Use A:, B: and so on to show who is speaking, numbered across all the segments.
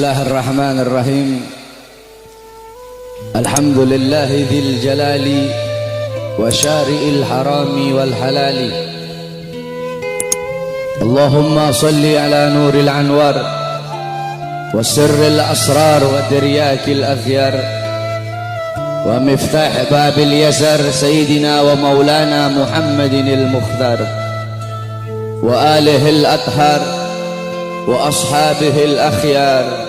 A: Bismillahirrahmanirrahim. Alhamdulillahi dzil jalali wa syari'il harami wal halali. Allahumma salli ala nuril anwar wa sirril asrar wa diryakil aghyar wa miftah babil yasar sayyidina wa maulana Muhammadinil mukhtar wa alihil athhar wa ashabihil akhyar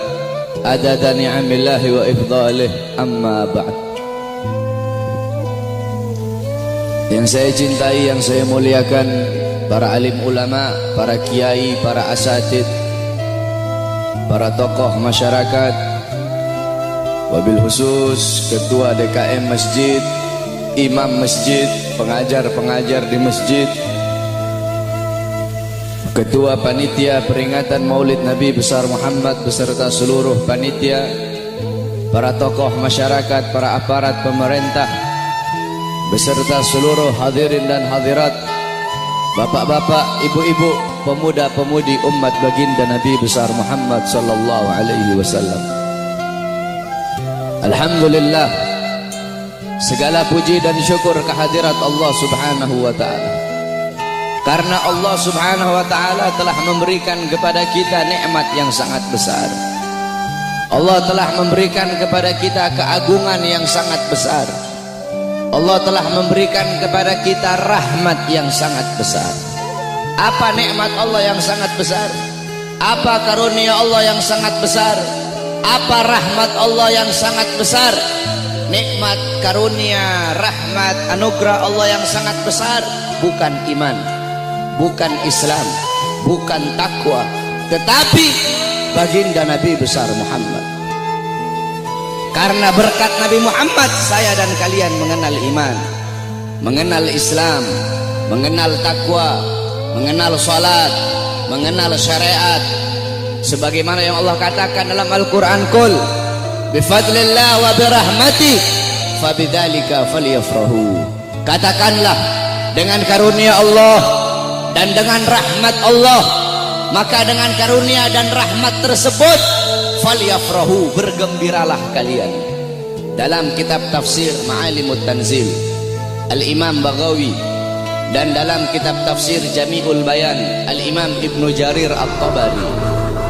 A: adada ni'amillahi wa ifdalih, amma ba'd. Yang saya cintai, yang saya muliakan, para alim ulama, para kiai, para asatid, para tokoh masyarakat, wabil khusus ketua DKM masjid, imam masjid, pengajar-pengajar di masjid, ketua panitia peringatan Maulid Nabi besar Muhammad beserta seluruh panitia, para tokoh masyarakat, para aparat pemerintah beserta seluruh hadirin dan hadirat, bapak-bapak, ibu-ibu, pemuda-pemudi umat baginda Nabi besar Muhammad sallallahu alaihi wasallam. Alhamdulillah, segala puji dan syukur kehadirat Allah Subhanahu wa taala. Karena Allah Subhanahu wa ta'ala telah memberikan kepada kita nikmat yang sangat besar. Allah telah memberikan kepada kita keagungan yang sangat besar. Allah telah memberikan kepada kita rahmat yang sangat besar. Apa nikmat Allah yang sangat besar? Apa karunia Allah yang sangat besar? Apa rahmat Allah yang sangat besar? Nikmat, karunia, rahmat, anugerah Allah yang sangat besar bukan iman, bukan Islam, bukan takwa, tetapi baginda Nabi besar Muhammad. Karena berkat Nabi Muhammad, saya dan kalian mengenal iman, mengenal Islam, mengenal takwa, mengenal salat, mengenal syariat. Sebagaimana yang Allah katakan dalam Al-Quran, Qul bifadlillah wa birahmatih fabidzalika falyafrahu. Katakanlah, dengan karunia Allah dan dengan rahmat Allah, maka dengan karunia dan rahmat tersebut falyafrahu, bergembiralah kalian. Dalam kitab tafsir Ma'alimut Tanzil Al-Imam Baghawi, dan dalam kitab tafsir Jami'ul Bayan Al-Imam Ibnu Jarir At-Tabari,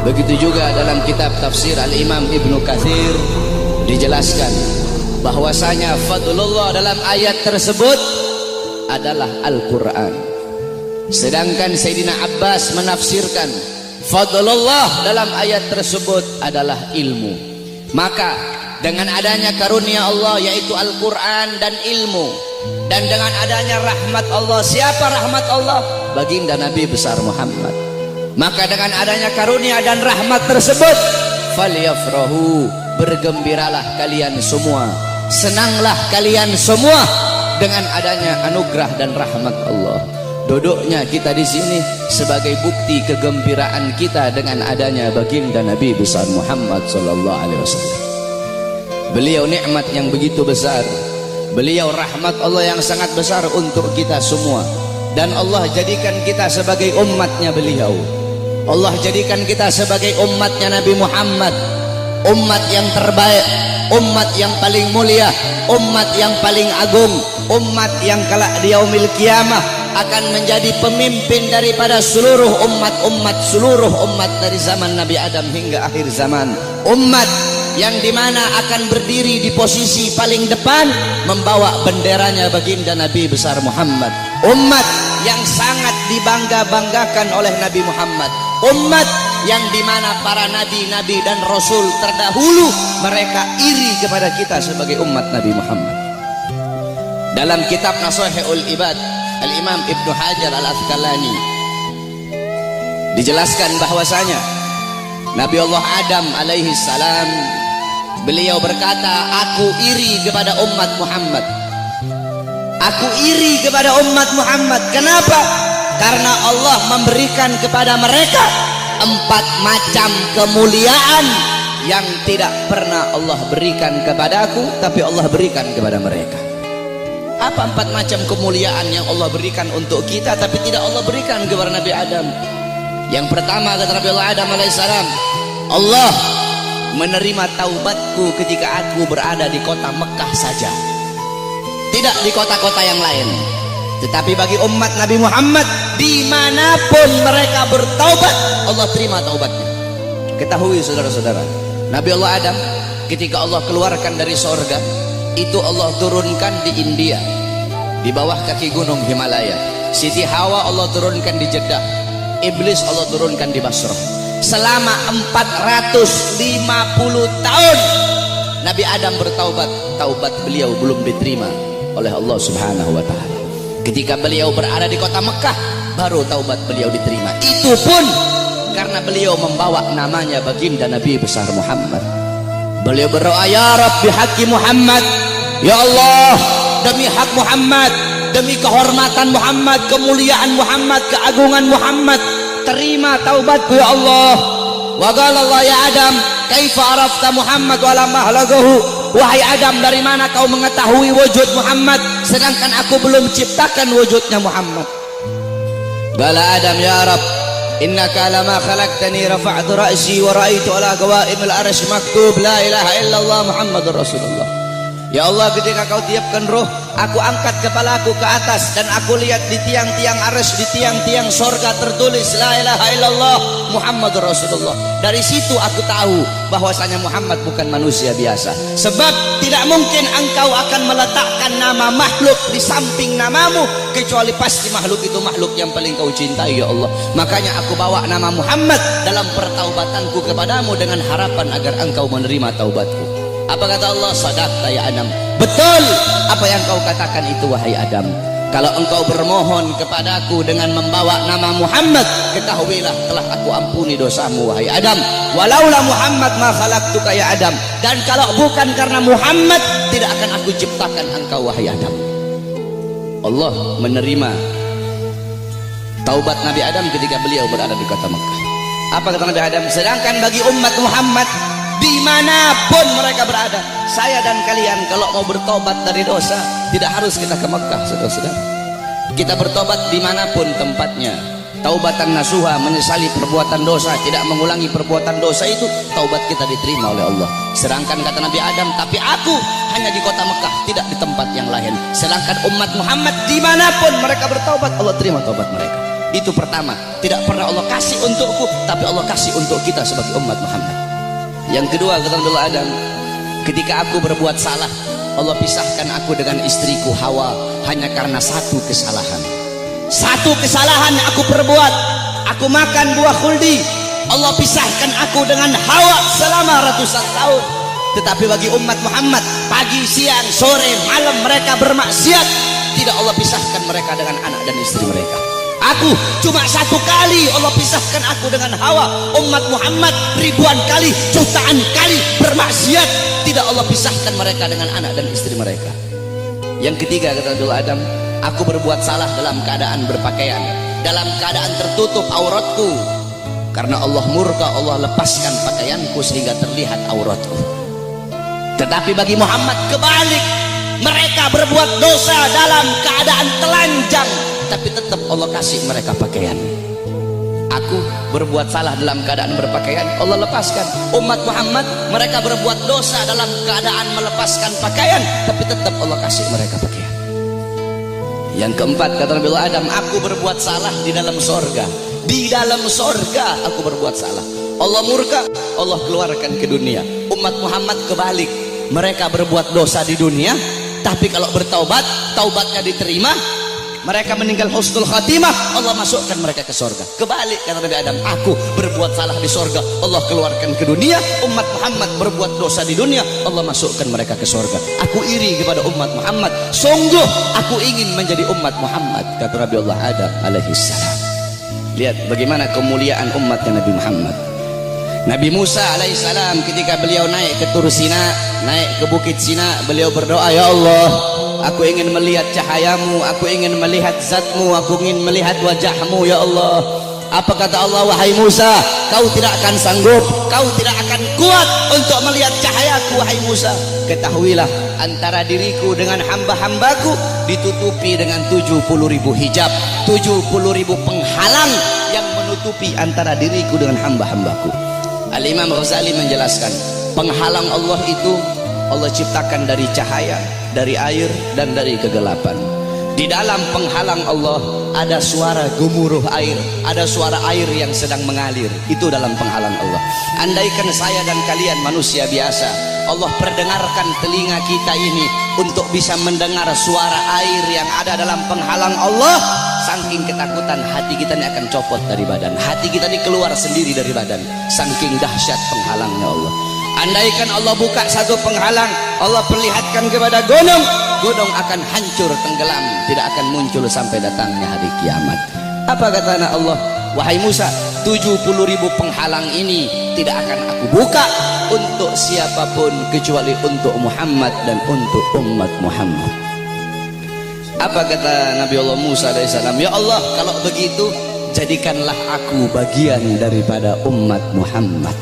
A: begitu juga dalam kitab tafsir Al-Imam Ibnu Katsir, dijelaskan bahwasanya fadlullah dalam ayat tersebut adalah Al-Quran. Sedangkan Sayyidina Abbas menafsirkan fadlullah dalam ayat tersebut adalah ilmu. Maka dengan adanya karunia Allah yaitu Al-Quran dan ilmu, dan dengan adanya rahmat Allah, siapa rahmat Allah? Baginda Nabi besar Muhammad. Maka dengan adanya karunia dan rahmat tersebut falyafrahu, bergembiralah kalian semua, senanglah kalian semua dengan adanya anugerah dan rahmat Allah. Duduknya kita di sini sebagai bukti kegembiraan kita dengan adanya baginda Nabi besar Muhammad sallallahu alaihi wasallam. Beliau nikmat yang begitu besar, beliau rahmat Allah yang sangat besar untuk kita semua, dan Allah jadikan kita sebagai umatnya beliau. Allah jadikan kita sebagai umatnya Nabi Muhammad, umat yang terbaik, umat yang paling mulia, umat yang paling agung, umat yang kelak di yaumil qiyamah akan menjadi pemimpin daripada seluruh umat-umat, seluruh umat dari zaman Nabi Adam hingga akhir zaman. Umat yang dimana akan berdiri di posisi paling depan membawa benderanya baginda Nabi besar Muhammad. Umat yang sangat dibangga-banggakan oleh Nabi Muhammad. Umat yang dimana para nabi-nabi dan rasul terdahulu mereka iri kepada kita sebagai umat Nabi Muhammad. Dalam kitab Nashihul Ibad Al-Imam Ibnu Hajar Al-Asqalani dijelaskan bahwasanya Nabi Allah Adam alaihi salam, beliau berkata, aku iri kepada umat Muhammad. Aku iri kepada umat Muhammad. Kenapa? Karena Allah memberikan kepada mereka 4 macam kemuliaan yang tidak pernah Allah berikan kepadaku, tapi Allah berikan kepada mereka. Apa 4 macam kemuliaan yang Allah berikan untuk kita tapi tidak Allah berikan kepada Nabi Adam? Yang pertama kata Nabi Allah Adam alaihissalam, Allah menerima taubatku ketika aku berada di kota Mekah saja, tidak di kota-kota yang lain. Tetapi bagi umat Nabi Muhammad, dimanapun mereka bertaubat, Allah terima taubatnya. Ketahui saudara-saudara, Nabi Allah Adam ketika Allah keluarkan dari sorga, itu Allah turunkan di India, di bawah kaki gunung Himalaya. Siti Hawa Allah turunkan di Jeddah, Iblis Allah turunkan di Basrah. Selama 450 tahun Nabi Adam bertaubat, taubat beliau belum diterima oleh Allah Subhanahu wa Ta'ala. Ketika beliau berada di kota Mekah, baru taubat beliau diterima. Itu pun karena beliau membawa namanya baginda Nabi besar Muhammad. Beliau berdoa, ya Rabb bihaqqi Muhammad, ya Allah, demi hak Muhammad, demi kehormatan Muhammad, kemuliaan Muhammad, keagungan Muhammad, terima taubatku ya Allah. Wa qala Allah ya Adam, kaifa arafta Muhammad wa lam ahlagahu? Wahai Adam, dari mana kau mengetahui wujud Muhammad sedangkan aku belum ciptakan wujudnya Muhammad? Qala Adam, ya Rabb, innaka lama khalaqtani rafa'tu ra'si wa ra'aitu ala qawaimil arsy maktub la ilaha illallah Muhammadur Rasulullah. Ya Allah, ketika kau tiupkan roh, aku angkat kepalaku ke atas dan aku lihat di tiang-tiang arsy, di tiang-tiang sorga tertulis la ilaha illallah Muhammadur Rasulullah. Dari situ aku tahu bahwasanya Muhammad bukan manusia biasa. Sebab tidak mungkin engkau akan meletakkan nama makhluk di samping namamu, kecuali pasti makhluk itu makhluk yang paling kau cintai ya Allah. Makanya aku bawa nama Muhammad dalam pertaubatanku kepadamu dengan harapan agar engkau menerima taubatku. Apa kata Allah? Sadaqta ya Adam, betul apa yang kau katakan itu wahai Adam. Kalau engkau bermohon kepadaku dengan membawa nama Muhammad, ketahuilah telah aku ampuni dosamu wahai Adam. Walaula Muhammad ma khalaqtuka ya Adam, dan kalau bukan karena Muhammad, tidak akan aku ciptakan engkau wahai Adam. Allah menerima taubat Nabi Adam ketika beliau berada di kota Mekah. Apa kata Nabi Adam? Sedangkan bagi umat Muhammad, dimanapun mereka berada, saya dan kalian kalau mau bertobat dari dosa, tidak harus kita ke Mekah, saudara-saudara. Kita bertobat dimanapun tempatnya. Taubatan nasuha, menyesali perbuatan dosa, tidak mengulangi perbuatan dosa, itu taubat kita diterima oleh Allah. Sedangkan kata Nabi Adam, tapi aku hanya di kota Mekah, tidak di tempat yang lain. Sedangkan umat Muhammad dimanapun mereka bertaubat, Allah terima taubat mereka. Itu pertama, tidak pernah Allah kasih untukku, tapi Allah kasih untuk kita sebagai umat Muhammad. Yang kedua, kata Nabi Adam, ketika aku berbuat salah, Allah pisahkan aku dengan istriku Hawa hanya karena satu kesalahan. Satu kesalahan aku perbuat, aku makan buah khuldi, Allah pisahkan aku dengan Hawa selama ratusan tahun. Tetapi bagi umat Muhammad, pagi, siang, sore, malam mereka bermaksiat, tidak Allah pisahkan mereka dengan anak dan istri mereka. Aku cuma satu kali Allah pisahkan aku dengan Hawa. Umat Muhammad ribuan kali, jutaan kali bermaksiat, tidak Allah pisahkan mereka dengan anak dan istri mereka. Yang ketiga, kata Nabi Adam, aku berbuat salah dalam keadaan berpakaian, dalam keadaan tertutup auratku. Karena Allah murka, Allah lepaskan pakaianku sehingga terlihat auratku. Tetapi bagi Muhammad kebalik, mereka berbuat dosa dalam keadaan telanjang, tapi tetap Allah kasih mereka pakaian. Aku berbuat salah dalam keadaan berpakaian, Allah lepaskan. Umat Muhammad, mereka berbuat dosa dalam keadaan melepaskan pakaian, tapi tetap Allah kasih mereka pakaian. Yang keempat, kata Nabi Adam, aku berbuat salah di dalam sorga. Di dalam sorga aku berbuat salah, Allah murka, Allah keluarkan ke dunia. Umat Muhammad kebalik, mereka berbuat dosa di dunia, tapi kalau bertaubat, taubatnya diterima, mereka meninggal husnul khatimah, Allah masukkan mereka ke sorga. Kebalik, kata Nabi Adam, aku berbuat salah di sorga, Allah keluarkan ke dunia. Umat Muhammad berbuat dosa di dunia, Allah masukkan mereka ke sorga. Aku iri kepada umat Muhammad, sungguh aku ingin menjadi umat Muhammad, kata Nabi Allah Adam alaihissalam. Lihat bagaimana kemuliaan umatnya Nabi Muhammad. Nabi Musa alaihissalam ketika beliau naik ke Tur Sina, naik ke Bukit Sina, beliau berdoa, ya Allah, aku ingin melihat cahayamu, aku ingin melihat zatmu, aku ingin melihat wajahmu ya Allah. Apa kata Allah? Wahai Musa, kau tidak akan sanggup, kau tidak akan kuat untuk melihat cahayaku wahai Musa. Ketahuilah, antara diriku dengan hamba-hambaku ditutupi dengan 70.000 hijab, 70.000 penghalang yang menutupi antara diriku dengan hamba-hambaku. Al-Imam Ghazali menjelaskan, Penghalang Allah itu Allah ciptakan dari cahaya, dari air, dan dari kegelapan. Di dalam penghalang Allah ada suara gemuruh air, ada suara air yang sedang mengalir. Itu dalam penghalang Allah. Andaikan saya dan kalian manusia biasa, Allah perdengarkan telinga kita ini untuk bisa mendengar suara air yang ada dalam penghalang Allah, saking ketakutan hati kita ini akan copot dari badan, hati kita ini keluar sendiri dari badan, saking dahsyat penghalangnya Allah. Andaikan Allah buka satu penghalang, Allah perlihatkan kepada gunung, gunung akan hancur tenggelam, tidak akan muncul sampai datangnya hari kiamat. Apa kata Allah? Wahai Musa, 70.000 penghalang ini tidak akan aku buka untuk siapapun kecuali untuk Muhammad dan untuk umat Muhammad. Apa kata Nabi Allah Musa alaihissalam? Ya Allah, kalau begitu jadikanlah aku bagian daripada umat Muhammad.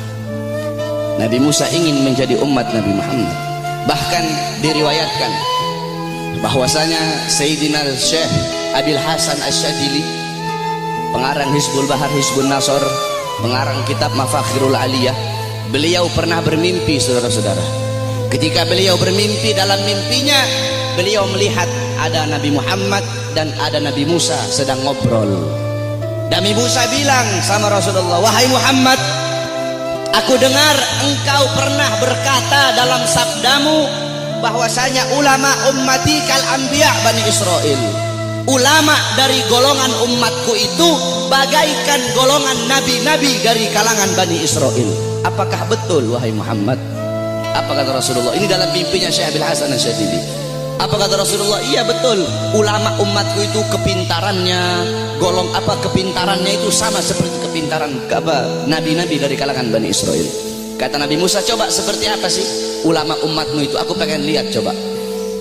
A: Nabi Musa ingin menjadi umat Nabi Muhammad. Bahkan diriwayatkan bahwasanya Sayyidina Syekh Abil Hasan Asyadili, pengarang Hizbul Bahar Hizbun Nasor, pengarang kitab Mafakhirul Aliyah, beliau pernah bermimpi, saudara-saudara. Ketika beliau bermimpi, dalam mimpinya beliau melihat ada Nabi Muhammad dan ada Nabi Musa sedang ngobrol. Nabi Musa bilang sama Rasulullah, wahai Muhammad, aku dengar engkau pernah berkata dalam sabdamu bahwasanya ulama ummati kal anbiya Bani Israel. Ulama dari golongan umatku itu bagaikan golongan nabi-nabi dari kalangan Bani Israel. Apakah betul wahai Muhammad? Apa kata Rasulullah? Ini dalam mimpinya Syekh Abil Hasan Asyadili. Apa kata Rasulullah? Iya betul, ulama umatku itu kepintarannya kepintarannya itu sama seperti kepintaran nabi-nabi dari kalangan Bani Israel. Kata Nabi Musa, coba seperti apa sih ulama umatmu itu? Aku pengen lihat coba.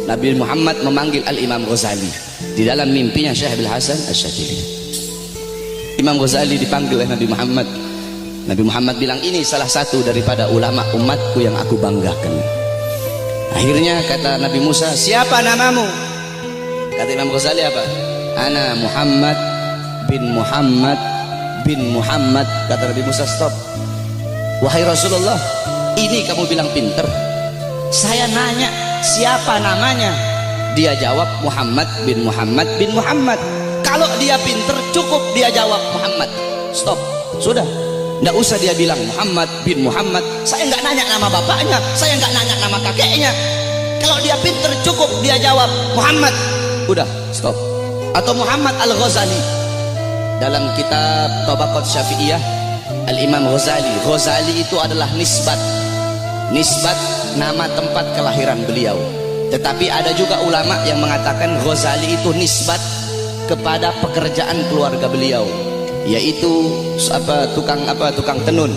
A: Nabi Muhammad memanggil Al-Imam Ghazali di dalam mimpinya Syekh Abil Hasan Asyadili. Imam Ghazali dipanggil oleh Nabi Muhammad. Nabi Muhammad bilang, ini salah satu daripada ulama umatku yang aku banggakan. Akhirnya kata Nabi Musa, siapa namamu? Kata Imam Ghazali apa? Ana Muhammad bin Muhammad bin Muhammad. Kata Nabi Musa, stop. Wahai Rasulullah, ini kamu bilang pinter. Saya nanya siapa namanya? Dia jawab Muhammad bin Muhammad bin Muhammad. Kalau dia pinter cukup dia jawab Muhammad. Stop, sudah. Nggak usah dia bilang Muhammad bin Muhammad. Saya nggak nanya nama bapaknya, saya nggak nanya nama kakeknya. Kalau dia pinter cukup dia jawab Muhammad. Udah, stop. Atau Muhammad Al-Ghazali. Dalam kitab Tabaqat Syafi'iyah, Al-Imam Ghazali. Ghazali itu adalah nisbat nama tempat kelahiran beliau. Tetapi ada juga ulama yang mengatakan Ghazali itu nisbat kepada pekerjaan keluarga beliau, yaitu tukang tenun,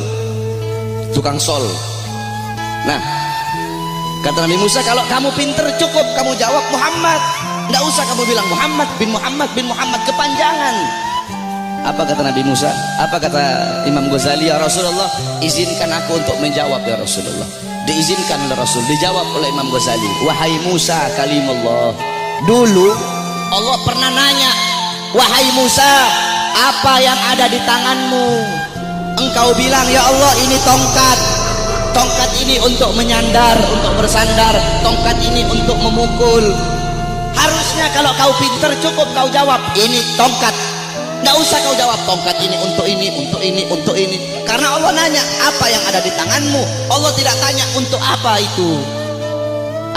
A: tukang sol. Nah, kata Nabi Musa, kalau kamu pinter cukup kamu jawab Muhammad, nggak usah kamu bilang Muhammad bin Muhammad bin Muhammad, kepanjangan. Apa kata Nabi Musa? Apa kata Imam Ghazali? Ya Rasulullah, izinkan aku untuk menjawab ya Rasulullah. Diizinkan oleh Rasul, dijawab oleh Imam Ghazali, wahai Musa kalimullah. Dulu Allah pernah nanya, wahai Musa, apa yang ada di tanganmu? Engkau bilang, ya Allah, ini tongkat. Tongkat ini untuk menyandar, untuk bersandar. Tongkat ini untuk memukul. Harusnya kalau kau pinter cukup kau jawab, ini tongkat. Nggak usah kau jawab tongkat ini untuk ini, untuk ini, untuk ini. Karena Allah nanya, apa yang ada di tanganmu? Allah tidak tanya untuk apa itu.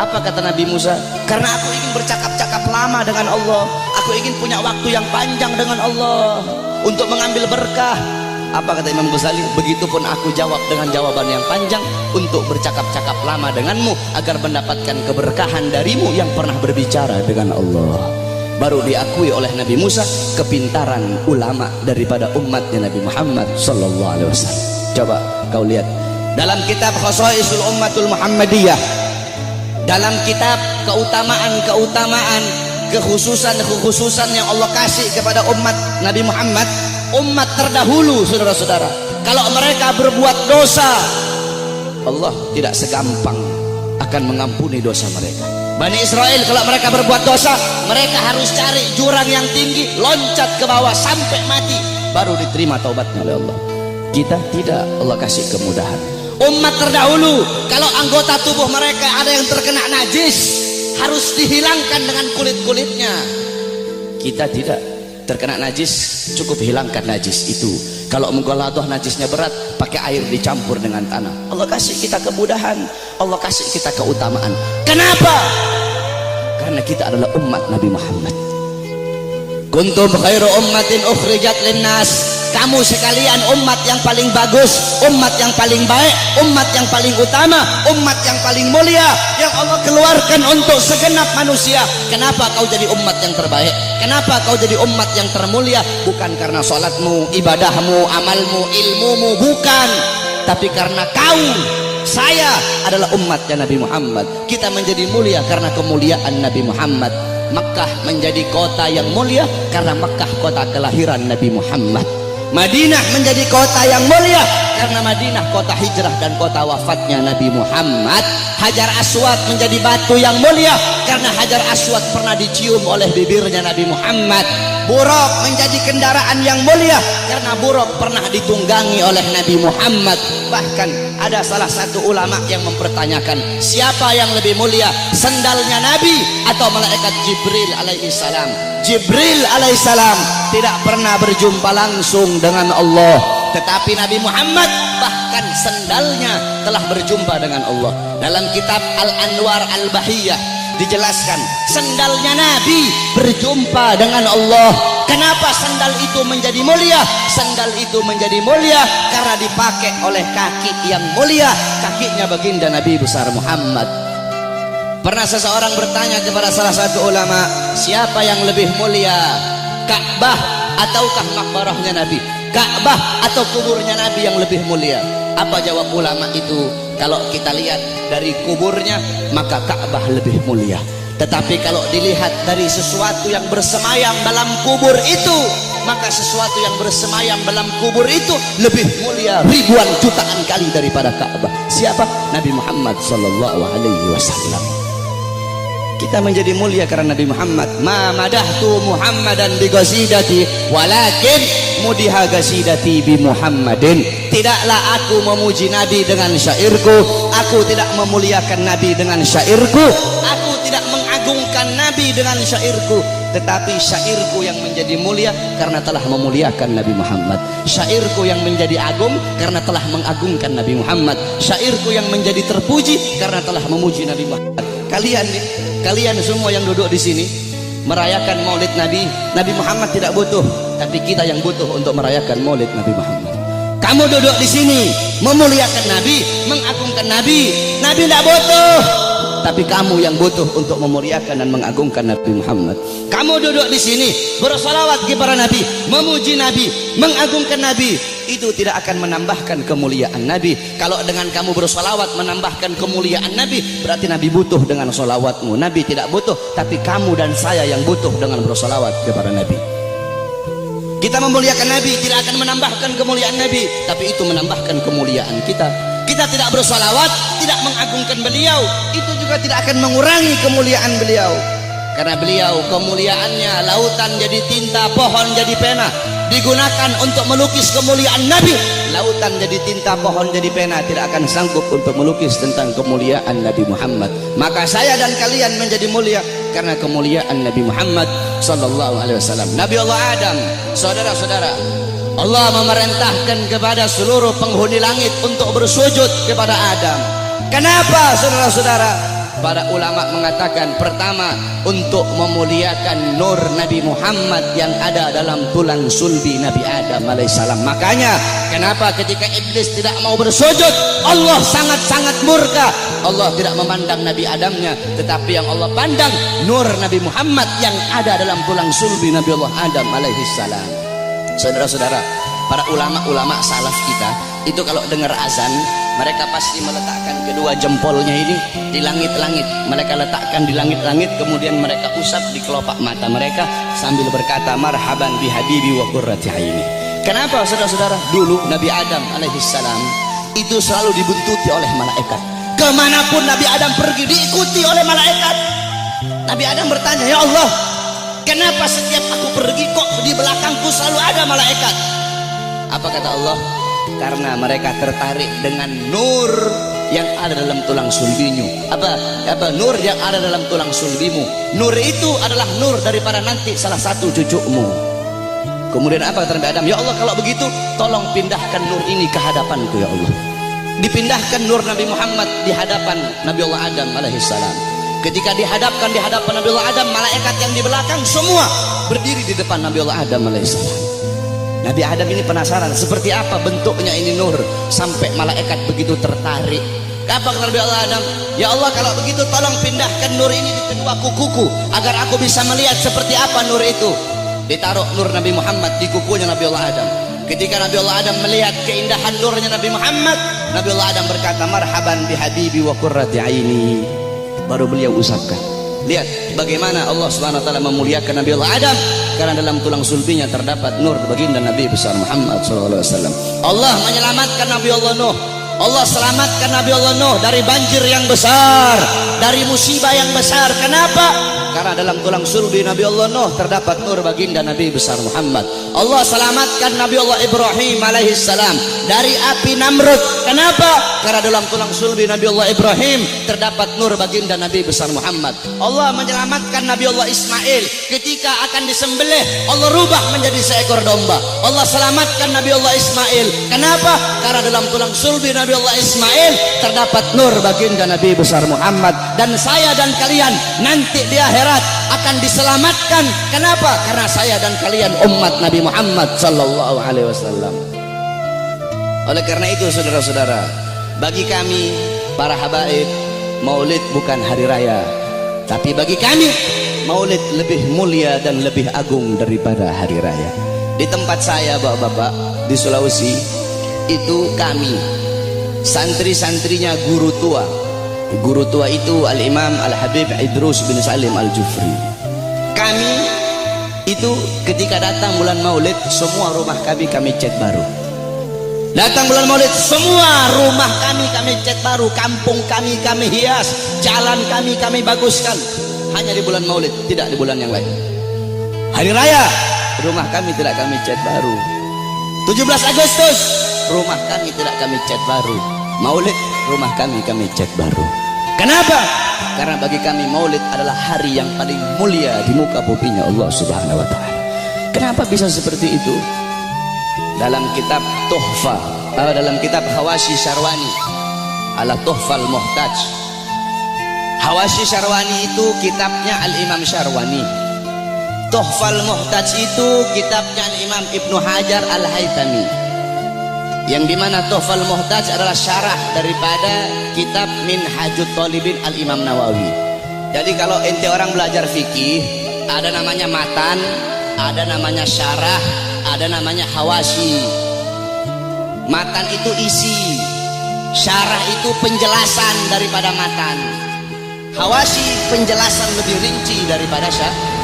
A: Apa kata Nabi Musa? Karena aku ingin bercakap-cakap lama dengan Allah. Aku ingin punya waktu yang panjang dengan Allah untuk mengambil berkah. Apa kata Imam Ghazali? Begitupun aku jawab dengan jawaban yang panjang untuk bercakap-cakap lama denganmu agar mendapatkan keberkahan darimu yang pernah berbicara dengan Allah. Baru diakui oleh Nabi Musa kepintaran ulama daripada umatnya Nabi Muhammad sallallahu alaihi wasallam. Coba kau lihat dalam kitab Khasaisul Ummatul Muhammadiyah, dalam kitab keutamaan kekhususan yang Allah kasih kepada umat Nabi Muhammad, umat terdahulu, saudara-saudara, kalau mereka berbuat dosa, Allah tidak segampang akan mengampuni dosa mereka. Bani Israel kalau mereka berbuat dosa, mereka harus cari jurang yang tinggi, loncat ke bawah sampai mati, baru diterima taubatnya oleh Allah. Kita tidak, Allah kasih kemudahan. Umat terdahulu kalau anggota tubuh mereka ada yang terkena najis harus dihilangkan dengan kulit-kulitnya. Kita tidak, terkena najis cukup hilangkan najis itu. Kalau mughaladhah najisnya berat, pakai air dicampur dengan tanah. Allah kasih kita kemudahan, Allah kasih kita keutamaan. Kenapa? Karena kita adalah umat Nabi Muhammad. Kuntum khairu ummatin ukhrijat linnas. Kamu sekalian umat yang paling bagus, umat yang paling baik, umat yang paling utama, umat yang paling mulia yang Allah keluarkan untuk segenap manusia. Kenapa kau jadi umat yang terbaik? Kenapa kau jadi umat yang termulia? Bukan karena salatmu, ibadahmu, amalmu, ilmumu, bukan. Tapi karena kau, saya adalah umatnya Nabi Muhammad. Kita menjadi mulia karena kemuliaan Nabi Muhammad. Makkah menjadi kota yang mulia karena Makkah kota kelahiran Nabi Muhammad. Madinah menjadi kota yang mulia karena Madinah kota hijrah dan kota wafatnya Nabi Muhammad. Hajar Aswad menjadi batu yang mulia karena Hajar Aswad pernah dicium oleh bibirnya Nabi Muhammad. Buraq menjadi kendaraan yang mulia karena Buraq pernah ditunggangi oleh Nabi Muhammad. Bahkan ada salah satu ulama yang mempertanyakan, siapa yang lebih mulia, sendalnya Nabi atau malaikat Jibril alaihissalam? Jibril alaihissalam tidak pernah berjumpa langsung dengan Allah, tetapi Nabi Muhammad bahkan sendalnya telah berjumpa dengan Allah. Dalam kitab Al-Anwar Al-Bahiyah dijelaskan sendalnya Nabi berjumpa dengan Allah. Kenapa sandal itu menjadi mulia? Sandal itu menjadi mulia karena dipakai oleh kaki yang mulia, kakinya baginda Nabi besar Muhammad. Pernah seseorang bertanya kepada salah satu ulama, siapa yang lebih mulia, Ka'bah ataukah makbarahnya Nabi? Ka'bah atau kuburnya Nabi yang lebih mulia? Apa jawab ulama itu? Kalau kita lihat dari kuburnya, maka Ka'bah lebih mulia. Tetapi kalau dilihat dari sesuatu yang bersemayam dalam kubur itu, maka sesuatu yang bersemayam dalam kubur itu lebih mulia ribuan jutaan kali daripada Ka'bah. Siapa? Nabi Muhammad sallallahu alaihi wasallam. Kita menjadi mulia karena Nabi Muhammad. Ma madahtu Muhammadan bi qasidati walakin mudiha qasidati bi Muhammadin. Tidaklah aku memuji Nabi dengan syairku, aku tidak memuliakan Nabi dengan syairku, aku tidak mengagungkan Nabi dengan syairku, tetapi syairku yang menjadi mulia karena telah memuliakan Nabi Muhammad. Syairku yang menjadi agung karena telah mengagungkan Nabi Muhammad. Syairku yang menjadi terpuji karena telah memuji Nabi Muhammad. Kalian semua yang duduk di sini merayakan Maulid Nabi. Nabi Muhammad tidak butuh, tapi kita yang butuh untuk merayakan Maulid Nabi Muhammad. Kamu duduk di sini memuliakan Nabi, mengagungkan Nabi. Nabi tidak butuh, tapi kamu yang butuh untuk memuliakan dan mengagungkan Nabi Muhammad. Kamu duduk di sini bersolawat kepada Nabi, memuji Nabi, mengagungkan Nabi. Itu tidak akan menambahkan kemuliaan Nabi. Kalau dengan kamu bersolawat menambahkan kemuliaan Nabi, berarti Nabi butuh dengan solawatmu. Nabi tidak butuh, tapi kamu dan saya yang butuh dengan bersolawat kepada Nabi. Kita memuliakan Nabi tidak akan menambahkan kemuliaan Nabi, tapi itu menambahkan kemuliaan kita. Kita tidak bersolawat, tidak mengagungkan beliau, itu juga tidak akan mengurangi kemuliaan beliau. Karena beliau kemuliaannya lautan jadi tinta, pohon jadi pena, digunakan untuk melukis kemuliaan Nabi. Lautan jadi tinta, pohon jadi pena, tidak akan sanggup untuk melukis tentang kemuliaan Nabi Muhammad. Maka saya dan kalian menjadi mulia karena kemuliaan Nabi Muhammad sallallahu alaihi wasallam. Nabi Allah Adam, saudara-saudara, Allah memerintahkan kepada seluruh penghuni langit untuk bersujud kepada Adam. Kenapa, saudara-saudara? Para ulama mengatakan, pertama, untuk memuliakan nur Nabi Muhammad yang ada dalam tulang sulbi Nabi Adam alaihissalam. Makanya kenapa ketika iblis tidak mau bersujud, Allah sangat-sangat murka. Allah tidak memandang Nabi Adamnya, tetapi yang Allah pandang nur Nabi Muhammad yang ada dalam tulang sulbi Nabi Allah Adam alaihissalam. Saudara-saudara, para ulama-ulama salaf kita itu kalau dengar azan, mereka pasti meletakkan kedua jempolnya ini di langit-langit. Mereka letakkan di langit-langit, kemudian mereka usap di kelopak mata mereka sambil berkata, marhaban bi habibi wa qurrati aini. Kenapa, saudara-saudara? Dulu Nabi Adam alaihissalam itu selalu dibuntuti oleh malaikat. Kemanapun Nabi Adam pergi diikuti oleh malaikat. Nabi Adam bertanya, ya Allah, kenapa setiap aku pergi kok di belakangku selalu ada malaikat? Apa kata Allah? Karena mereka tertarik dengan nur yang ada dalam tulang sulbimu. Apa nur yang ada dalam tulang sulbimu? Nur itu adalah nur daripada nanti salah satu cucumu. Kemudian apa kata Nabi Adam? Ya Allah, kalau begitu tolong pindahkan nur ini ke hadapanku ya Allah. Dipindahkan nur Nabi Muhammad di hadapan Nabi Allah Adam alaihissalam. Ketika dihadapkan di hadapan Nabi Allah Adam, malaikat yang di belakang semua berdiri di depan Nabi Allah Adam alaihissalam. Nabi Adam ini penasaran seperti apa bentuknya ini nur sampai malaikat begitu tertarik. Apa kata Nabi Allah Adam? Ya Allah, kalau begitu tolong pindahkan nur ini di kedua kukuku agar aku bisa melihat seperti apa nur itu. Ditaruh nur Nabi Muhammad di kukunya Nabi Allah Adam. Ketika Nabi Allah Adam melihat keindahan nurnya Nabi Muhammad, Nabi Allah Adam berkata, marhaban bihabibi wa qurrati aini. Baru beliau usapkan. Lihat bagaimana Allah Subhanahu wa taala memuliakan Nabi Allah Adam, karena dalam tulang sulbinya terdapat nur baginda Nabi besar Muhammad sallallahu alaihi wasallam. Allah menyelamatkan Nabi Allah Nuh. Allah selamatkan Nabi Allah Nuh dari banjir yang besar, dari musibah yang besar. Kenapa? Karena dalam tulang sulbi Nabi Allah Nuh terdapat nur baginda Nabi besar Muhammad. Allah selamatkan Nabi Allah Ibrahim alaihissalam dari api Namrud. Kenapa? Karena dalam tulang sulbi Nabi Allah Ibrahim terdapat nur baginda Nabi besar Muhammad. Allah menyelamatkan Nabi Allah Ismail ketika akan disembelih, Allah rubah menjadi seekor domba. Allah selamatkan Nabi Allah Ismail. Kenapa? Karena dalam tulang sulbi Nabi Allah Ismail terdapat nur baginda Nabi besar Muhammad. Dan saya dan kalian nanti di akhirat akan diselamatkan. Kenapa? Karena saya dan kalian umat Nabi Muhammad sallallahu alaihi wasallam. Oleh karena itu saudara-saudara, bagi kami para habaib, maulid bukan hari raya, tapi bagi kami maulid lebih mulia dan lebih agung daripada hari raya. Di tempat saya bapak-bapak di Sulawesi itu kami santri-santrinya guru tua. Guru tua itu Al-Imam Al-Habib Idrus bin Salim Al-Jufri. Kami itu ketika datang bulan maulid, semua rumah kami cat baru. Datang bulan maulid, semua rumah kami cat baru. Kampung kami hias, jalan kami baguskan. Hanya di bulan maulid, tidak di bulan yang lain. Hari raya, rumah kami tidak kami cat baru. 17 Agustus, rumah kami tidak kami cat baru. Maulid, rumah kami cat baru. Kenapa? Karena bagi kami maulid adalah hari yang paling mulia di muka buminya Allah Subhanahu wa taala. Kenapa bisa seperti itu? Dalam kitab Tuhfa, dalam kitab Hawashi Syarwani ala Tuhfal Muhtaj. Hawashi Syarwani itu kitabnya Al-Imam Syarwani. Tuhfal Muhtaj itu kitabnya Al-Imam Ibnu Hajar Al-Haytami, yang dimana Tuhfal Muhtaj adalah syarah daripada kitab Minhajut Thalibin Al-Imam Nawawi. Jadi kalau ente orang belajar fikih, ada namanya matan, ada namanya syarah, ada namanya hawashi. Matan itu isi, syarah itu penjelasan daripada matan, hawashi penjelasan lebih rinci daripada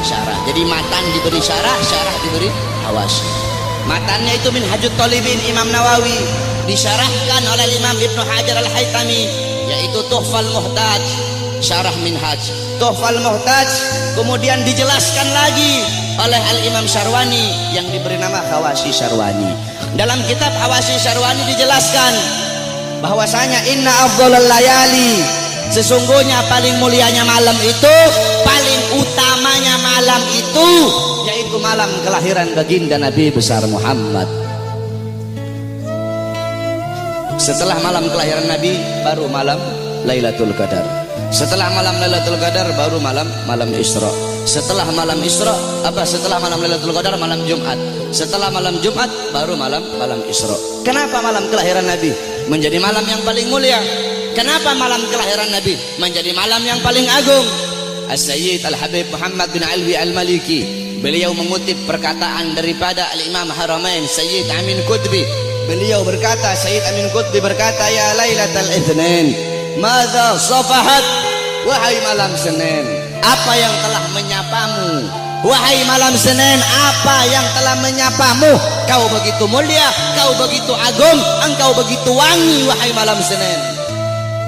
A: syarah. Jadi matan diberi syarah, syarah diberi hawashi. Matannya itu Minhajut Thalibin Imam Nawawi, disyarahkan oleh Imam Ibnu Hajar Al-Haytami, yaitu Tuhfal Muhtaj, syarah Minhaj. Tuhfal Muhtaj kemudian dijelaskan lagi oleh Al-Imam Syarwani yang diberi nama Hawashi Syarwani. Dalam kitab Hawashi Syarwani dijelaskan bahwasanya inna afdhalal layali, sesungguhnya paling mulianya malam itu, paling utamanya malam itu, yaitu malam kelahiran baginda Nabi besar Muhammad. Setelah malam kelahiran Nabi baru malam Lailatul Qadar. Setelah malam Lailatul Qadar baru malam Isra. Setelah malam Isra setelah malam Lailatul Qadar malam Jumat. Setelah malam Jumat baru malam Isra. Kenapa malam kelahiran Nabi menjadi malam yang paling mulia? Kenapa malam kelahiran Nabi menjadi malam yang paling agung? As-Sayyid Al-Habib Muhammad bin Alwi Al-Maliki, beliau mengutip perkataan daripada Al-Imam Haramain Sayyid Amin Qutbi. Beliau berkata, Sayyid Amin Qutbi berkata, ya Lailatul Itsnin, madza safahat, wahai malam Senin, apa yang telah menyapamu? Wahai malam Senin, apa yang telah menyapamu? Kau begitu mulia, kau begitu agung, engkau begitu wangi, wahai malam Senin.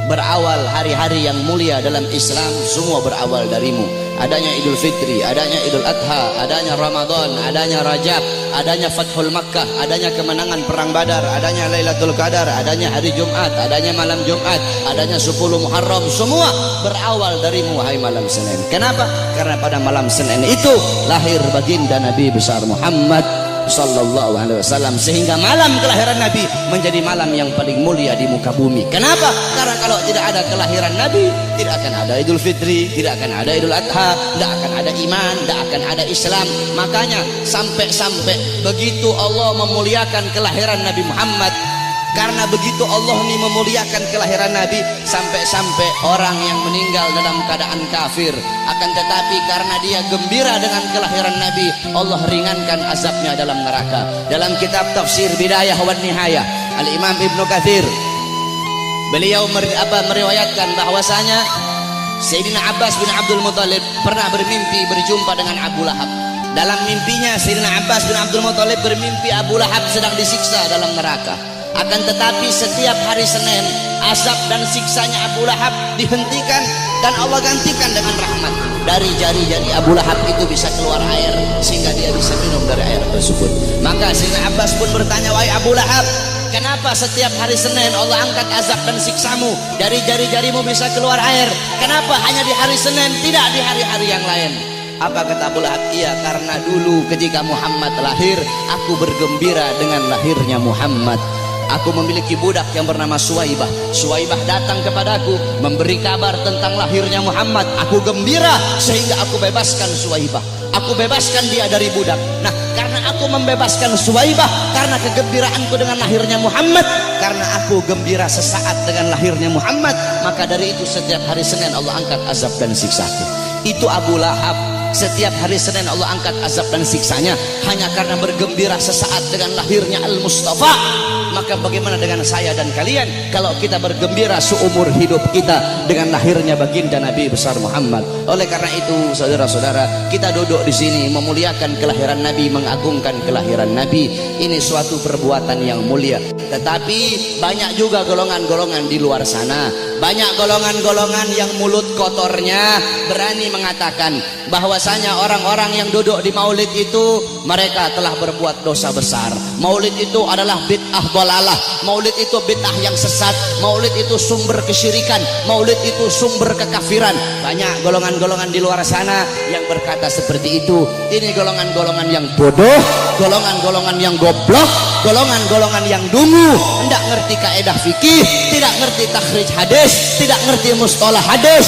A: Berawal hari-hari yang mulia dalam Islam, semua berawal darimu. adanya Idul Fitri, adanya Idul Adha, adanya Ramadan, adanya Rajab, adanya Fathul Makkah, adanya kemenangan perang Badar, adanya Lailatul Qadar, adanya hari Jumat, adanya malam Jumat, adanya 10 Muharram, semua berawal darimu wahai malam Senin. Kenapa? Karena pada malam Senin itu lahir baginda Nabi besar Muhammad sallallahu alaihi wasallam, sehingga malam kelahiran Nabi menjadi malam yang paling mulia di muka bumi. Kenapa? Karena kalau tidak ada kelahiran Nabi, tidak akan ada Idul Fitri, tidak akan ada Idul Adha, tidak akan ada iman, tidak akan ada Islam. Makanya sampai begitu Allah memuliakan kelahiran Nabi Muhammad, karena begitu Allah ini memuliakan kelahiran Nabi, sampai orang yang meninggal dalam keadaan kafir, akan tetapi karena dia gembira dengan kelahiran Nabi, Allah ringankan azabnya dalam neraka. Dalam kitab tafsir Bidayah wa Nihayah, Al-Imam Ibnu Katsir beliau meriwayatkan bahwasanya Sayyidina Abbas bin Abdul Muthalib pernah bermimpi berjumpa dengan Abu Lahab. Dalam mimpinya Sayyidina Abbas bin Abdul Muthalib bermimpi Abu Lahab sedang disiksa dalam neraka. Akan tetapi setiap hari Senin azab dan siksanya Abu Lahab dihentikan dan Allah gantikan dengan rahmat. Dari jari-jari Abu Lahab itu bisa keluar air sehingga dia bisa minum dari air tersebut. Maka Sayyidina Abbas pun bertanya, wahai Abu Lahab, kenapa setiap hari Senin Allah angkat azab dan siksamu? Dari jari-jarimu bisa keluar air, kenapa hanya di hari Senin, tidak di hari-hari yang lain? Apa kata Abu Lahab? Iya, karena dulu ketika Muhammad lahir, aku bergembira dengan lahirnya Muhammad. Aku memiliki budak yang bernama Suwaibah. Suwaibah datang kepadaku memberi kabar tentang lahirnya Muhammad. Aku gembira sehingga aku bebaskan Suwaibah. Aku bebaskan dia dari budak. Nah, karena aku membebaskan Suwaibah, karena kegembiraanku dengan lahirnya Muhammad, karena aku gembira sesaat dengan lahirnya Muhammad, maka dari itu setiap hari Senin Allah angkat azab dan siksaku. Itu Abu Lahab. Setiap hari Senin Allah angkat azab dan siksanya hanya karena bergembira sesaat dengan lahirnya Al-Mustafa. Maka bagaimana dengan saya dan kalian kalau kita bergembira seumur hidup kita dengan lahirnya baginda Nabi besar Muhammad? Oleh karena itu, saudara-saudara, kita duduk di sini memuliakan kelahiran Nabi, mengagungkan kelahiran Nabi. Ini suatu perbuatan yang mulia. Tetapi banyak juga golongan-golongan di luar sana, banyak golongan-golongan yang mulut kotornya berani mengatakan bahwasanya orang-orang yang duduk di maulid itu mereka telah berbuat dosa besar. Maulid itu adalah bid'ah dhalalah, maulid itu bid'ah yang sesat, maulid itu sumber kesyirikan, maulid itu sumber kekafiran. Banyak golongan-golongan di luar sana yang berkata seperti itu. Ini golongan-golongan yang bodoh, golongan-golongan yang goblok, golongan-golongan yang dungu, tidak ngerti kaidah fikih, tidak ngerti takhrij hadis, tidak ngerti mustalah hadis.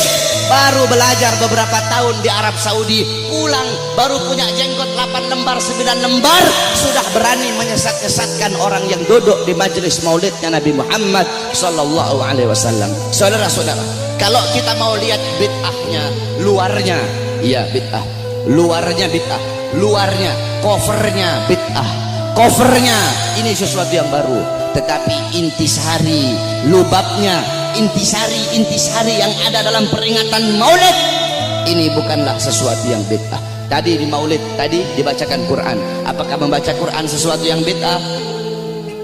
A: Baru belajar beberapa tahun di Arab Saudi, pulang baru punya jenggot 8 lembar 9 lembar, sudah berani menyesat-nyesatkan orang yang duduk di majelis maulidnya Nabi Muhammad sallallahu alaihi wasallam. Saudara-saudara, kalau kita mau lihat bid'ahnya, luarnya iya bid'ah, luarnya bid'ah, luarnya covernya bid'ah, covernya ini sesuatu yang baru, tetapi intisari, lubabnya, intisari yang ada dalam peringatan maulid ini bukanlah sesuatu yang bid'ah. Tadi di maulid tadi dibacakan Quran. Apakah membaca Quran sesuatu yang bid'ah?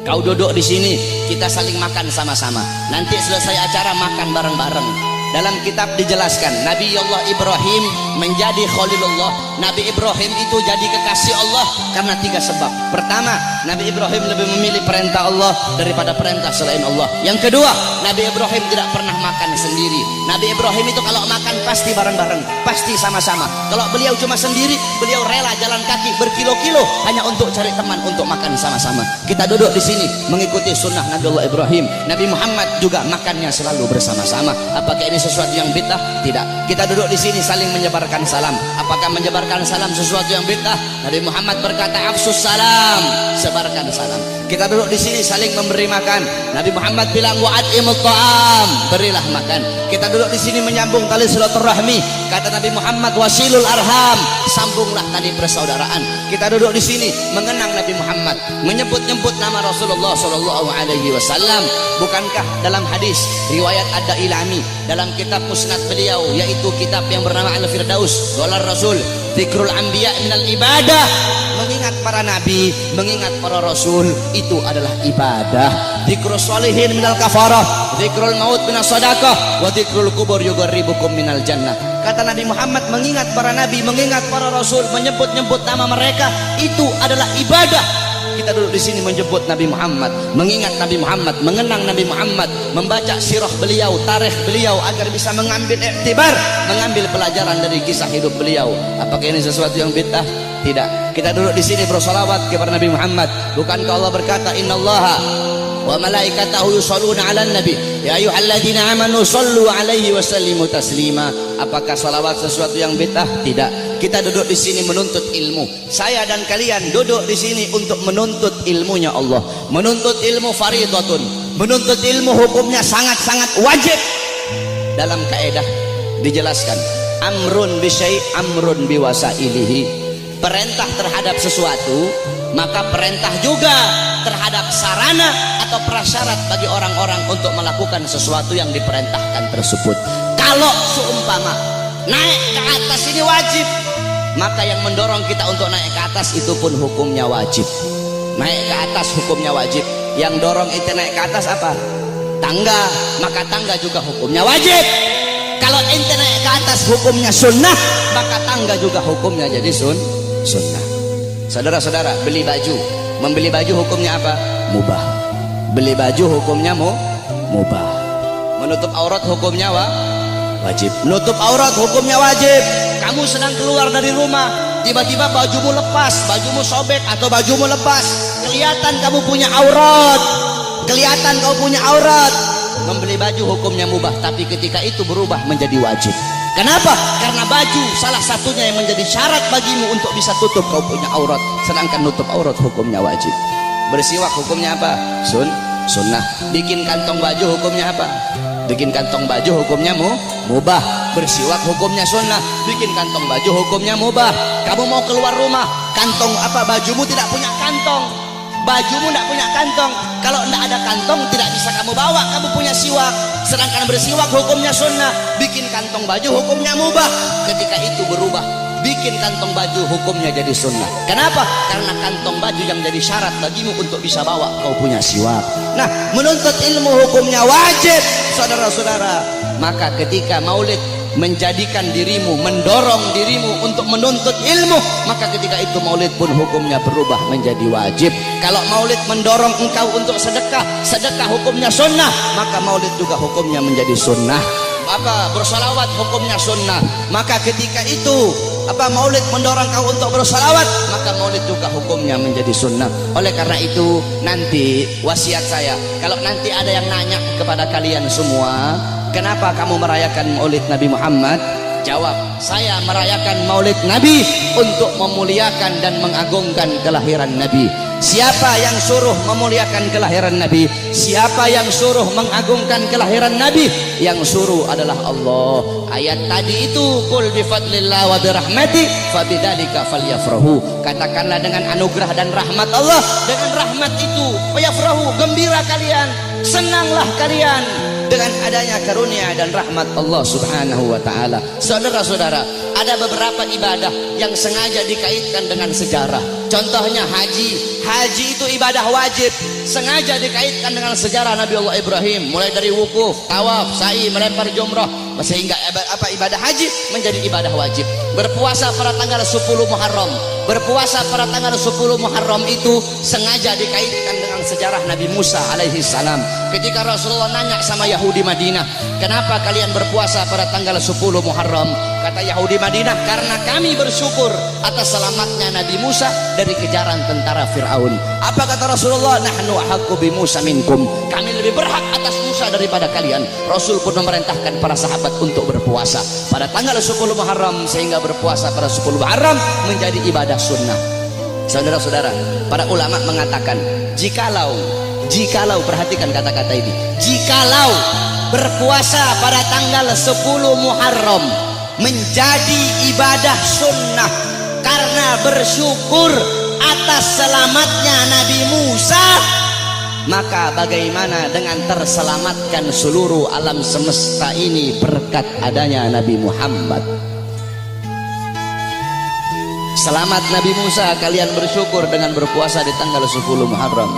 A: Kau duduk di sini, kita saling makan sama-sama. Nanti selesai acara makan bareng-bareng. Dalam kitab dijelaskan Nabi Allah Ibrahim menjadi Khalilullah. Nabi Ibrahim itu jadi kekasih Allah karena 3 sebab. Pertama, Nabi Ibrahim lebih memilih perintah Allah daripada perintah selain Allah. Yang kedua, Nabi Ibrahim tidak pernah makan sendiri. Nabi Ibrahim itu kalau makan pasti bareng-bareng, pasti sama-sama. Kalau beliau cuma sendiri, beliau rela jalan kaki berkilo-kilo hanya untuk cari teman untuk makan sama-sama. Kita duduk di sini mengikuti sunnah Nabi Allah Ibrahim. Nabi Muhammad juga makannya selalu bersama-sama. Apakah ini sesuatu yang bid'ah? Tidak. Kita duduk di sini saling menyebarkan salam. Apakah menyebarkan salam sesuatu yang bid'ah? Nabi Muhammad berkata, afsus salam, sebarkan salam. Kita duduk di sini saling memberi makan. Nabi Muhammad bilang, wa'at'imut ta'am, berilah makan. Kita duduk di sini menyambung tali silaturahmi. Kata Nabi Muhammad, wasilul arham, sambunglah tali persaudaraan. Kita duduk di sini mengenang Nabi Muhammad, menyebut-nyebut nama Rasulullah sallallahu alaihi wasallam. Bukankah dalam hadis riwayat Ad-Dailami dalam kitab musnad beliau, yaitu kitab yang bernama Al-Firdaus, qala Rasul, dzikrul anbiya minal ibadah, mengingat para nabi, mengingat para rasul itu adalah ibadah. dzikrus sholihin minal kafarah, dzikrul maut minas sadaqah, wa dzikrul kubur yuqarribukum minal jannah. Kata Nabi Muhammad, mengingat para nabi, mengingat para rasul, menyebut-nyebut nama mereka itu adalah ibadah. Kita duduk di sini menyebut Nabi Muhammad, mengingat Nabi Muhammad, mengenang Nabi Muhammad, membaca sirah beliau, tarikh beliau agar bisa mengambil iktibar, mengambil pelajaran dari kisah hidup beliau. Apakah ini sesuatu yang bid'ah? Tidak. Kita duduk di sini bersolawat kepada Nabi Muhammad. Bukankah Allah berkata, Innallaha wa malaikatahu yusholluna 'alan nabi ya ayyuhalladzina amanu shollu 'alaihi wa sallimu taslima. Apakah salawat sesuatu yang bid'ah? Tidak. Kita duduk di sini menuntut ilmu. Saya dan kalian duduk di sini untuk menuntut ilmunya Allah. Menuntut ilmu fardhatun. Menuntut ilmu hukumnya sangat-sangat wajib. Dalam kaidah dijelaskan, amrun bi syai' amrun bi wasailihi. Perintah terhadap sesuatu, maka perintah juga terhadap sarana atau prasyarat bagi orang-orang untuk melakukan sesuatu yang diperintahkan tersebut. Kalau seumpama naik ke atas ini wajib, maka yang mendorong kita untuk naik ke atas itu pun hukumnya wajib. Naik ke atas hukumnya wajib. Yang dorong itu naik ke atas apa? Tangga, maka tangga juga hukumnya wajib. Kalau ente naik ke atas hukumnya sunnah, maka tangga juga hukumnya jadi sunnah. Saudara-saudara, beli baju, membeli baju hukumnya apa? Mubah. Beli baju hukumnya mubah. Menutup aurat hukumnya wajib. Menutup aurat hukumnya wajib. Kamu sedang keluar dari rumah, tiba-tiba bajumu lepas, bajumu sobek atau bajumu lepas, kelihatan kamu punya aurat, kelihatan kamu punya aurat. Membeli baju hukumnya mubah, tapi ketika itu berubah menjadi wajib. Kenapa? Karena baju salah satunya yang menjadi syarat bagimu untuk bisa tutup kau punya aurat, sedangkan nutup aurat hukumnya wajib. Bersiwak hukumnya apa? Sunnah. Bikin kantong baju hukumnya apa? Bikin kantong baju hukumnya mubah. Bersiwak hukumnya sunnah. Bikin kantong baju hukumnya mubah. Kamu mau keluar rumah, kantong apa? Bajumu tidak punya kantong. Bajumu tidak punya kantong. Kalau tidak ada kantong tidak bisa kamu bawa. Kamu punya siwak. Sedangkan bersiwak hukumnya sunnah. Bikin kantong baju hukumnya mubah. Ketika itu berubah, bikin kantong baju hukumnya jadi sunnah. Kenapa? Karena kantong baju yang jadi syarat bagimu untuk bisa bawa kau punya siwak. Nah, menuntut ilmu hukumnya wajib, saudara-saudara. Maka ketika maulid menjadikan dirimu, mendorong dirimu untuk menuntut ilmu, maka ketika itu maulid pun hukumnya berubah menjadi wajib. Kalau maulid mendorong engkau untuk sedekah, sedekah hukumnya sunnah, maka maulid juga hukumnya menjadi sunnah. Apa? Bersalawat hukumnya sunnah, maka ketika itu maulid mendorong kau untuk bersalawat, maka maulid juga hukumnya menjadi sunnah. Oleh karena itu nanti wasiat saya, kalau nanti ada yang nanya kepada kalian semua, kenapa kamu merayakan maulid Nabi Muhammad? Jawab, saya merayakan maulid Nabi untuk memuliakan dan mengagungkan kelahiran Nabi. Siapa yang suruh memuliakan kelahiran Nabi? Siapa yang suruh mengagungkan kelahiran Nabi? Yang suruh adalah Allah. Ayat tadi itu, qul bi fadlillah wa bi rahmati fabidzalika falyafrahu. Katakanlah dengan anugerah dan rahmat Allah, dengan rahmat itu falyafrahu, gembira kalian, senanglah kalian dengan adanya karunia dan rahmat Allah Subhanahu wa taala. Saudara-saudara, ada beberapa ibadah yang sengaja dikaitkan dengan sejarah. Contohnya haji. Haji itu ibadah wajib, sengaja dikaitkan dengan sejarah Nabi Allah Ibrahim, mulai dari wukuf, tawaf, sa'i, melempar jumrah, sehingga ibadah haji menjadi ibadah wajib. Berpuasa pada tanggal 10 Muharram. Berpuasa pada tanggal 10 Muharram itu sengaja dikaitkan dengan sejarah Nabi Musa alaihi salam. Ketika Rasulullah nanya sama Yahudi Madinah, kenapa kalian berpuasa pada tanggal 10 Muharram? Kata Yahudi Madinah, karena kami bersyukur atas selamatnya Nabi Musa dari kejaran tentara Fir'aun. Apa kata Rasulullah? Nahnu ahaqqu bi Musa minkum. Kami lebih berhak atas Musa daripada kalian. Rasul pun memerintahkan para sahabat untuk berpuasa pada tanggal 10 Muharram, sehingga berpuasa pada 10 Muharram menjadi ibadah sunnah. Saudara-saudara, para ulama mengatakan, jikalau perhatikan kata-kata ini, jikalau berpuasa pada tanggal 10 Muharram menjadi ibadah sunnah karena bersyukur atas selamatnya Nabi Musa, maka bagaimana dengan terselamatkan seluruh alam semesta ini berkat adanya Nabi Muhammad? Selamat Nabi Musa, kalian bersyukur dengan berpuasa di tanggal 10 Muharram.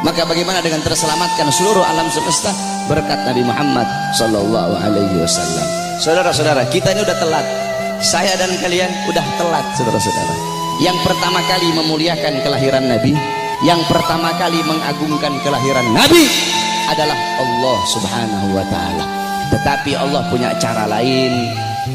A: Maka bagaimana dengan terselamatkan seluruh alam semesta berkat Nabi Muhammad sallallahu alaihi wasallam. Saudara-saudara, kita ini udah telat. Saya dan kalian udah telat, saudara-saudara. Yang pertama kali memuliakan kelahiran Nabi, yang pertama kali mengagungkan kelahiran Nabi adalah Allah Subhanahu wa taala. Tetapi Allah punya cara lain.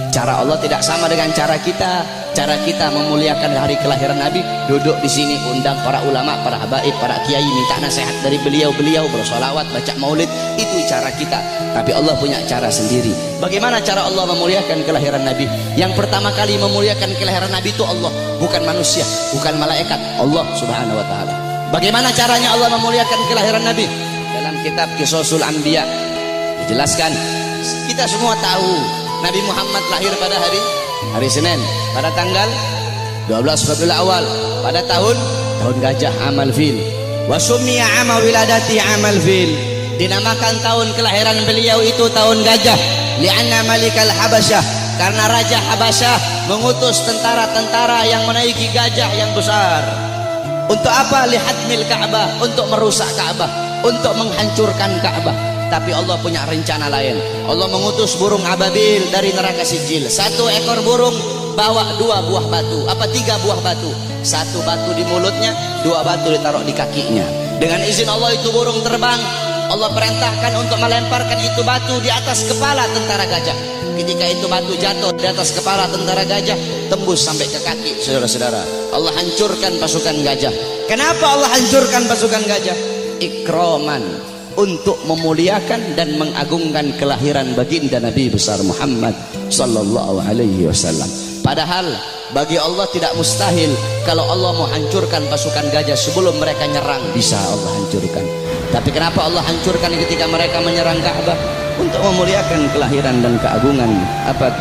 A: Cara Allah tidak sama dengan cara kita. Cara kita memuliakan hari kelahiran Nabi, duduk di sini undang para ulama, para habaib, para kiai, minta nasihat dari beliau-beliau, bersolawat, baca maulid. Itu cara kita. Tapi Allah punya cara sendiri. Bagaimana cara Allah memuliakan kelahiran Nabi? Yang pertama kali memuliakan kelahiran Nabi itu Allah, bukan manusia, bukan malaikat, Allah Subhanahu wa taala. Bagaimana caranya Allah memuliakan kelahiran Nabi? Dalam kitab Qisasul Anbiya dijelaskan, kita semua tahu Nabi Muhammad lahir pada hari Senin, pada tanggal 12 Rabiul Awal, pada tahun gajah amal fil. Wa summiya ama wiladati amal fil. Dinamakan tahun kelahiran beliau itu tahun gajah, li'anna malikal Habasyah, karena raja Habasyah mengutus tentara-tentara yang menaiki gajah yang besar. Untuk apa? Lihadmil Ka'bah, untuk merusak Ka'bah, untuk menghancurkan Ka'bah. Tapi Allah punya rencana lain. Allah mengutus burung ababil dari neraka Sijil. Satu ekor burung bawa 2 buah batu, 3 buah batu. 1 batu di mulutnya, 2 batu ditaruh di kakinya. Dengan izin Allah itu burung terbang. Allah perintahkan untuk melemparkan itu batu di atas kepala tentara gajah. Ketika itu batu jatuh di atas kepala tentara gajah, tembus sampai ke kaki, saudara-saudara. Allah hancurkan pasukan gajah. Kenapa Allah hancurkan pasukan gajah? Ikraman, untuk memuliakan dan mengagungkan kelahiran baginda Nabi besar Muhammad sallallahu alaihi wasallam. Padahal bagi Allah tidak mustahil kalau Allah mau hancurkan pasukan gajah sebelum mereka nyerang, bisa Allah hancurkan. Tapi kenapa Allah hancurkan ketika mereka menyerang Ka'bah? Untuk memuliakan kelahiran dan keagungan,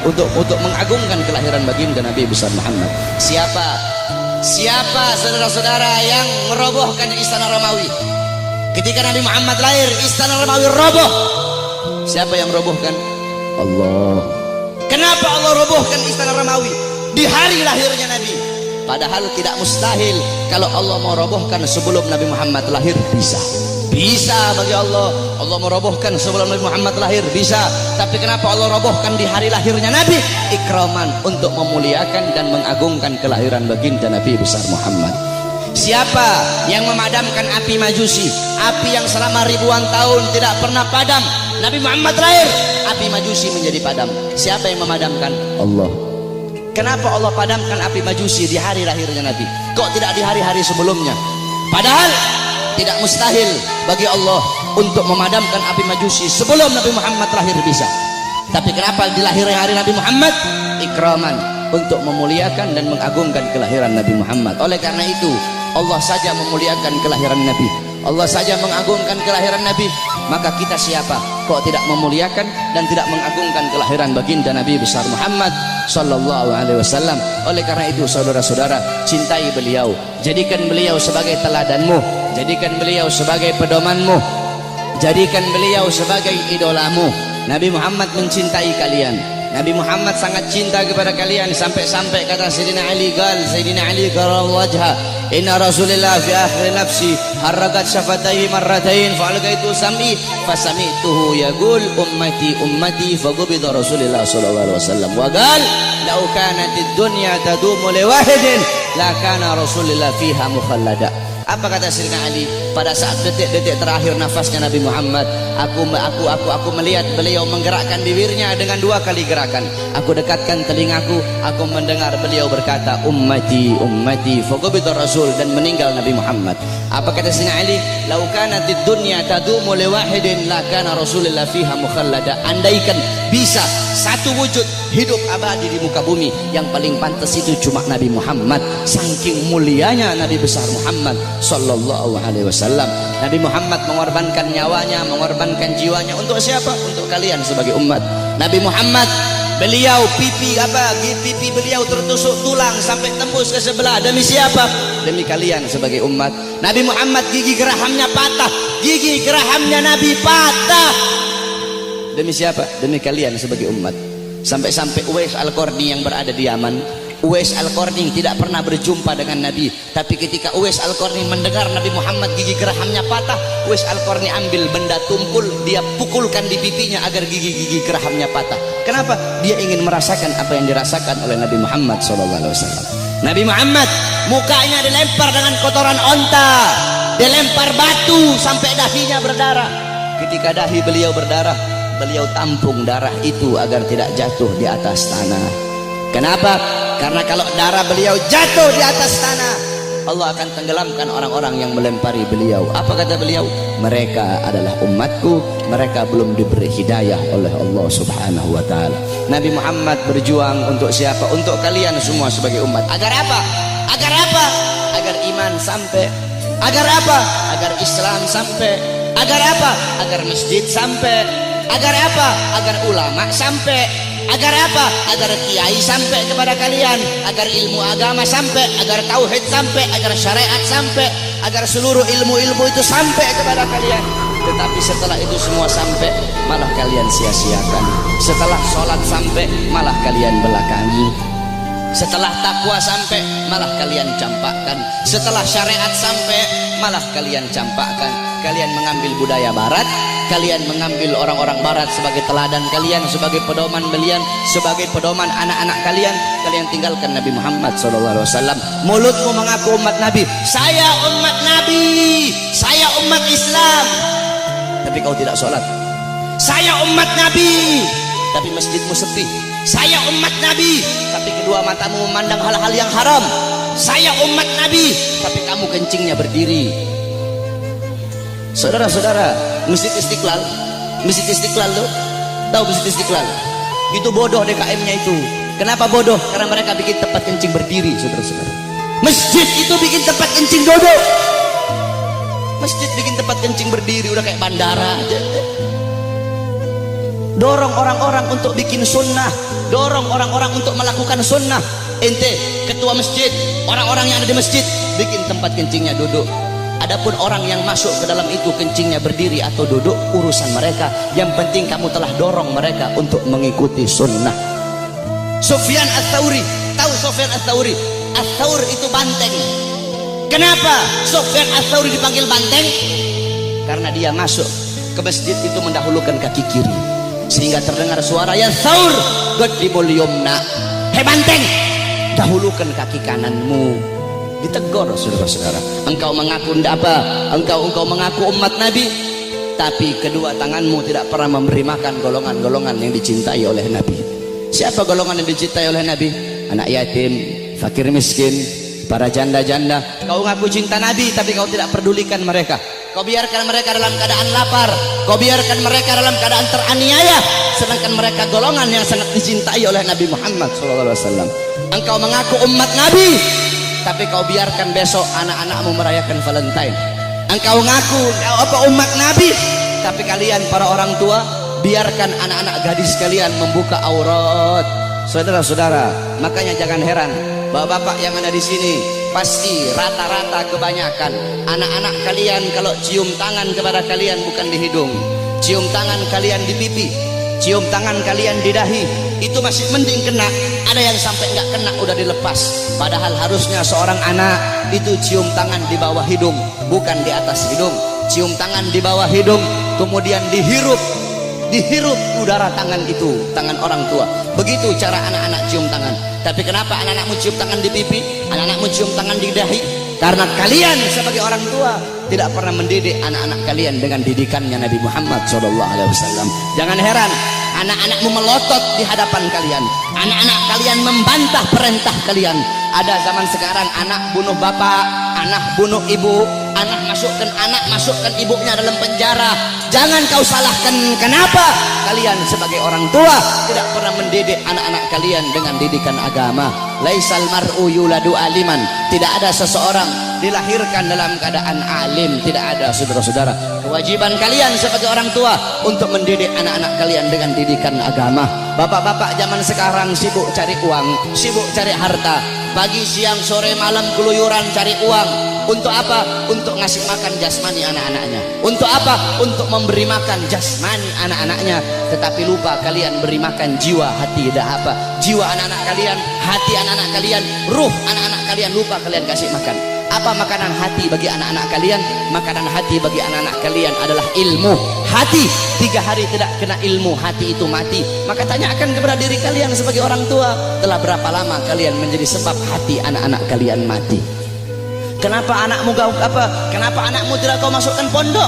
A: untuk mengagungkan kelahiran baginda Nabi besar Muhammad. Siapa saudara-saudara yang merobohkan istana Romawi? Ketika Nabi Muhammad lahir, istana Romawi roboh. Siapa yang robohkan? Allah. Kenapa Allah robohkan istana Romawi di hari lahirnya Nabi? Padahal tidak mustahil kalau Allah mau robohkan sebelum Nabi Muhammad lahir, bisa bagi Allah. Allah merobohkan sebelum Nabi Muhammad lahir, bisa. Tapi kenapa Allah robohkan di hari lahirnya Nabi? Ikraman, untuk memuliakan dan mengagungkan kelahiran baginda Nabi besar Muhammad. Siapa yang memadamkan api Majusi, api yang selama ribuan tahun tidak pernah padam? Nabi Muhammad lahir, api Majusi menjadi padam. Siapa yang memadamkan? Allah. Kenapa Allah padamkan api Majusi di hari lahirnya Nabi? Kok tidak di hari-hari sebelumnya? Padahal tidak mustahil bagi Allah untuk memadamkan api Majusi sebelum Nabi Muhammad lahir, bisa. Tapi kenapa di lahirnya hari Nabi Muhammad? Ikraman, untuk memuliakan dan mengagungkan kelahiran Nabi Muhammad. Oleh karena itu Allah saja memuliakan kelahiran Nabi, Allah saja mengagungkan kelahiran Nabi. Maka kita siapa kok tidak memuliakan dan tidak mengagungkan kelahiran baginda Nabi besar Muhammad sallallahu alaihi wasallam. Oleh karena itu saudara-saudara, cintai beliau, jadikan beliau sebagai teladanmu, jadikan beliau sebagai pedomanmu, jadikan beliau sebagai idolamu. Nabi Muhammad mencintai kalian, Nabi Muhammad sangat cinta kepada kalian, sampai-sampai kata Sayyidina Ali, Sayyidina Ali karramallahu wajha, inna Rasulillah fi akhir nafsi harakat syafatayhi marratain fa'alqaitu sam'i fasami'tuhu yaqul ummati ummati faqubida Rasulullah sallallahu alaihi wasallam wa qala law kanatid dunya tadumu li wahidin la kana Rasulullah fiha mukhallada. Apa kata Sayyidina Ali pada saat detik-detik terakhir nafasnya Nabi Muhammad? Aku melihat beliau menggerakkan bibirnya dengan 2 kali gerakan. Aku dekatkan telingaku, aku mendengar beliau berkata ummati ummati faqubida Rasul, dan meninggal Nabi Muhammad. Apa kata Sayyidina Ali? Lau kanatid dunya tadumu li wahidin la kana Rasulullah fiha mukhallada. Andaikan bisa satu wujud hidup abadi di muka bumi, yang paling pantas itu cuma Nabi Muhammad. Saking mulianya Nabi besar Muhammad sallallahu alaihi wasallam. Nabi Muhammad mengorbankan nyawanya, mengorbankan jiwanya untuk siapa? Untuk kalian sebagai umat. Nabi Muhammad, beliau pipi beliau tertusuk tulang sampai tembus ke sebelah. Demi siapa? Demi kalian sebagai umat. Nabi Muhammad gigi gerahamnya patah, gigi gerahamnya Nabi patah. Demi siapa? Demi kalian sebagai umat. Sampai-sampai Uwais Al-Qarni yang berada di Yaman, Uwais Al-Qarni tidak pernah berjumpa dengan Nabi, tapi ketika Uwais Al-Qarni mendengar Nabi Muhammad gigi gerahamnya patah, Uwais Al-Qarni ambil benda tumpul, dia pukulkan di pipinya agar gigi-gigi gerahamnya patah. Kenapa? Dia ingin merasakan apa yang dirasakan oleh Nabi Muhammad SAW. Nabi Muhammad mukanya dilempar dengan kotoran onta, dilempar batu sampai dahinya berdarah. Ketika dahi beliau berdarah, beliau tampung darah itu agar tidak jatuh di atas tanah. Kenapa? Karena kalau darah beliau jatuh di atas tanah, Allah akan tenggelamkan orang-orang yang melempari beliau. Apa kata beliau? Mereka adalah umatku, mereka belum diberi hidayah oleh Allah Subhanahu wa ta'ala. Nabi Muhammad berjuang untuk siapa? Untuk kalian semua sebagai umat. Agar apa? Agar apa? Agar iman sampai. Agar apa? Agar Islam sampai. Agar apa? Agar masjid sampai. Agar apa? Agar ulama sampai. Agar apa? Agar kiai sampai kepada kalian, agar ilmu agama sampai, agar tauhid sampai, agar syariat sampai, agar seluruh ilmu-ilmu itu sampai kepada kalian. Tetapi setelah itu semua sampai, malah kalian sia-siakan. Setelah sholat sampai, malah kalian belakangi. Setelah takwa sampai, malah kalian campakkan. Setelah syariat sampai, malah kalian campakkan. Kalian mengambil budaya barat, kalian mengambil orang-orang barat sebagai teladan kalian, sebagai pedoman kalian, sebagai pedoman anak-anak kalian. Kalian tinggalkan Nabi Muhammad SAW. Mulutmu mengaku umat Nabi, saya umat Nabi, saya umat Islam, tapi kau tidak sholat. Saya umat Nabi, tapi masjidmu sepi. Saya umat Nabi, tapi kedua matamu memandang hal-hal yang haram. Saya umat Nabi, tapi kamu kencingnya berdiri. Saudara-saudara, Masjid Istiqlal, Masjid Istiqlal lo, tahu Masjid Istiqlal? Itu bodoh DKM-nya itu. Kenapa bodoh? Karena mereka bikin tempat kencing berdiri, saudara-saudara. Masjid itu bikin tempat kencing duduk. Masjid bikin tempat kencing berdiri, udah kayak bandara aja. Dorong orang-orang untuk bikin sunnah, dorong orang-orang untuk melakukan sunnah. Ente, ketua masjid, orang-orang yang ada di masjid, bikin tempat kencingnya duduk. Adapun orang yang masuk ke dalam itu kencingnya berdiri atau duduk, urusan mereka. Yang penting kamu telah dorong mereka untuk mengikuti sunnah. Sufyan Ats-Tsauri, tahu Sufyan Ats-Tsauri? Ats-Tsaur itu banteng. Kenapa Sufyan Ats-Tsauri dipanggil banteng? Karena dia masuk ke masjid itu mendahulukan kaki kiri, sehingga terdengar suara ya Tsaur qadimul yumna. Hei banteng, dahulukan kaki kananmu. Ditegur saudara-saudara. Engkau mengaku apa? Engkau mengaku umat Nabi, tapi kedua tanganmu tidak pernah memberi makan golongan-golongan yang dicintai oleh Nabi. Siapa golongan yang dicintai oleh Nabi? Anak yatim, fakir miskin, para janda-janda. Kau ngaku cinta Nabi, tapi kau tidak pedulikan mereka. Kau biarkan mereka dalam keadaan lapar, kau biarkan mereka dalam keadaan teraniaya, sedangkan mereka golongan yang sangat dicintai oleh Nabi Muhammad SAW. Engkau mengaku umat Nabi, tapi kau biarkan besok anak-anakmu merayakan Valentine. Engkau ngaku umat Nabi, tapi kalian para orang tua biarkan anak-anak gadis kalian membuka aurat. Saudara-saudara, makanya jangan heran bapak-bapak yang ada di sini, pasti rata-rata kebanyakan anak-anak kalian kalau cium tangan kepada kalian bukan di hidung, cium tangan kalian di pipi, cium tangan kalian di dahi, itu masih mending kena. Ada yang sampai nggak kena udah dilepas. Padahal harusnya seorang anak itu cium tangan di bawah hidung, bukan di atas hidung. Cium tangan di bawah hidung, kemudian dihirup udara tangan itu, tangan orang tua. Begitu cara anak-anak cium tangan. Tapi kenapa anak-anakmu cium tangan di pipi, anak-anakmu cium tangan di dahi? Karena kalian sebagai orang tua tidak pernah mendidik anak-anak kalian dengan didikannya Nabi Muhammad SAW. Jangan heran anak-anakmu melotot di hadapan kalian, anak-anak kalian membantah perintah kalian. Ada zaman sekarang anak bunuh bapak, anak bunuh ibu, anak masukkan ibunya dalam penjara. Jangan kau salahkan, kenapa kalian sebagai orang tua tidak pernah mendidik anak-anak kalian dengan didikan agama. Laisal mar'u yuladu aliman, tidak ada seseorang dilahirkan dalam keadaan alim, tidak ada. Saudara-saudara, kewajiban kalian sebagai orang tua untuk mendidik anak-anak kalian dengan didikan agama. Bapak-bapak zaman sekarang sibuk cari uang, sibuk cari harta, pagi siang sore malam keluyuran cari uang. Untuk apa? Untuk ngasih makan jasmani anak-anaknya. Untuk apa? Untuk memberi makan jasmani anak-anaknya. Tetapi lupa kalian beri makan jiwa, hati, dah apa? Jiwa anak-anak kalian, hati anak-anak kalian, ruh anak-anak kalian, lupa kalian kasih makan. Apa makanan hati bagi anak-anak kalian? Makanan hati bagi anak-anak kalian adalah ilmu. Hati 3 hari tidak kena ilmu, hati itu mati. Maka tanyakan kepada diri kalian sebagai orang tua, telah berapa lama kalian menjadi sebab hati anak-anak kalian mati? Kenapa anakmu kenapa anakmu tidak kau masukkan pondok?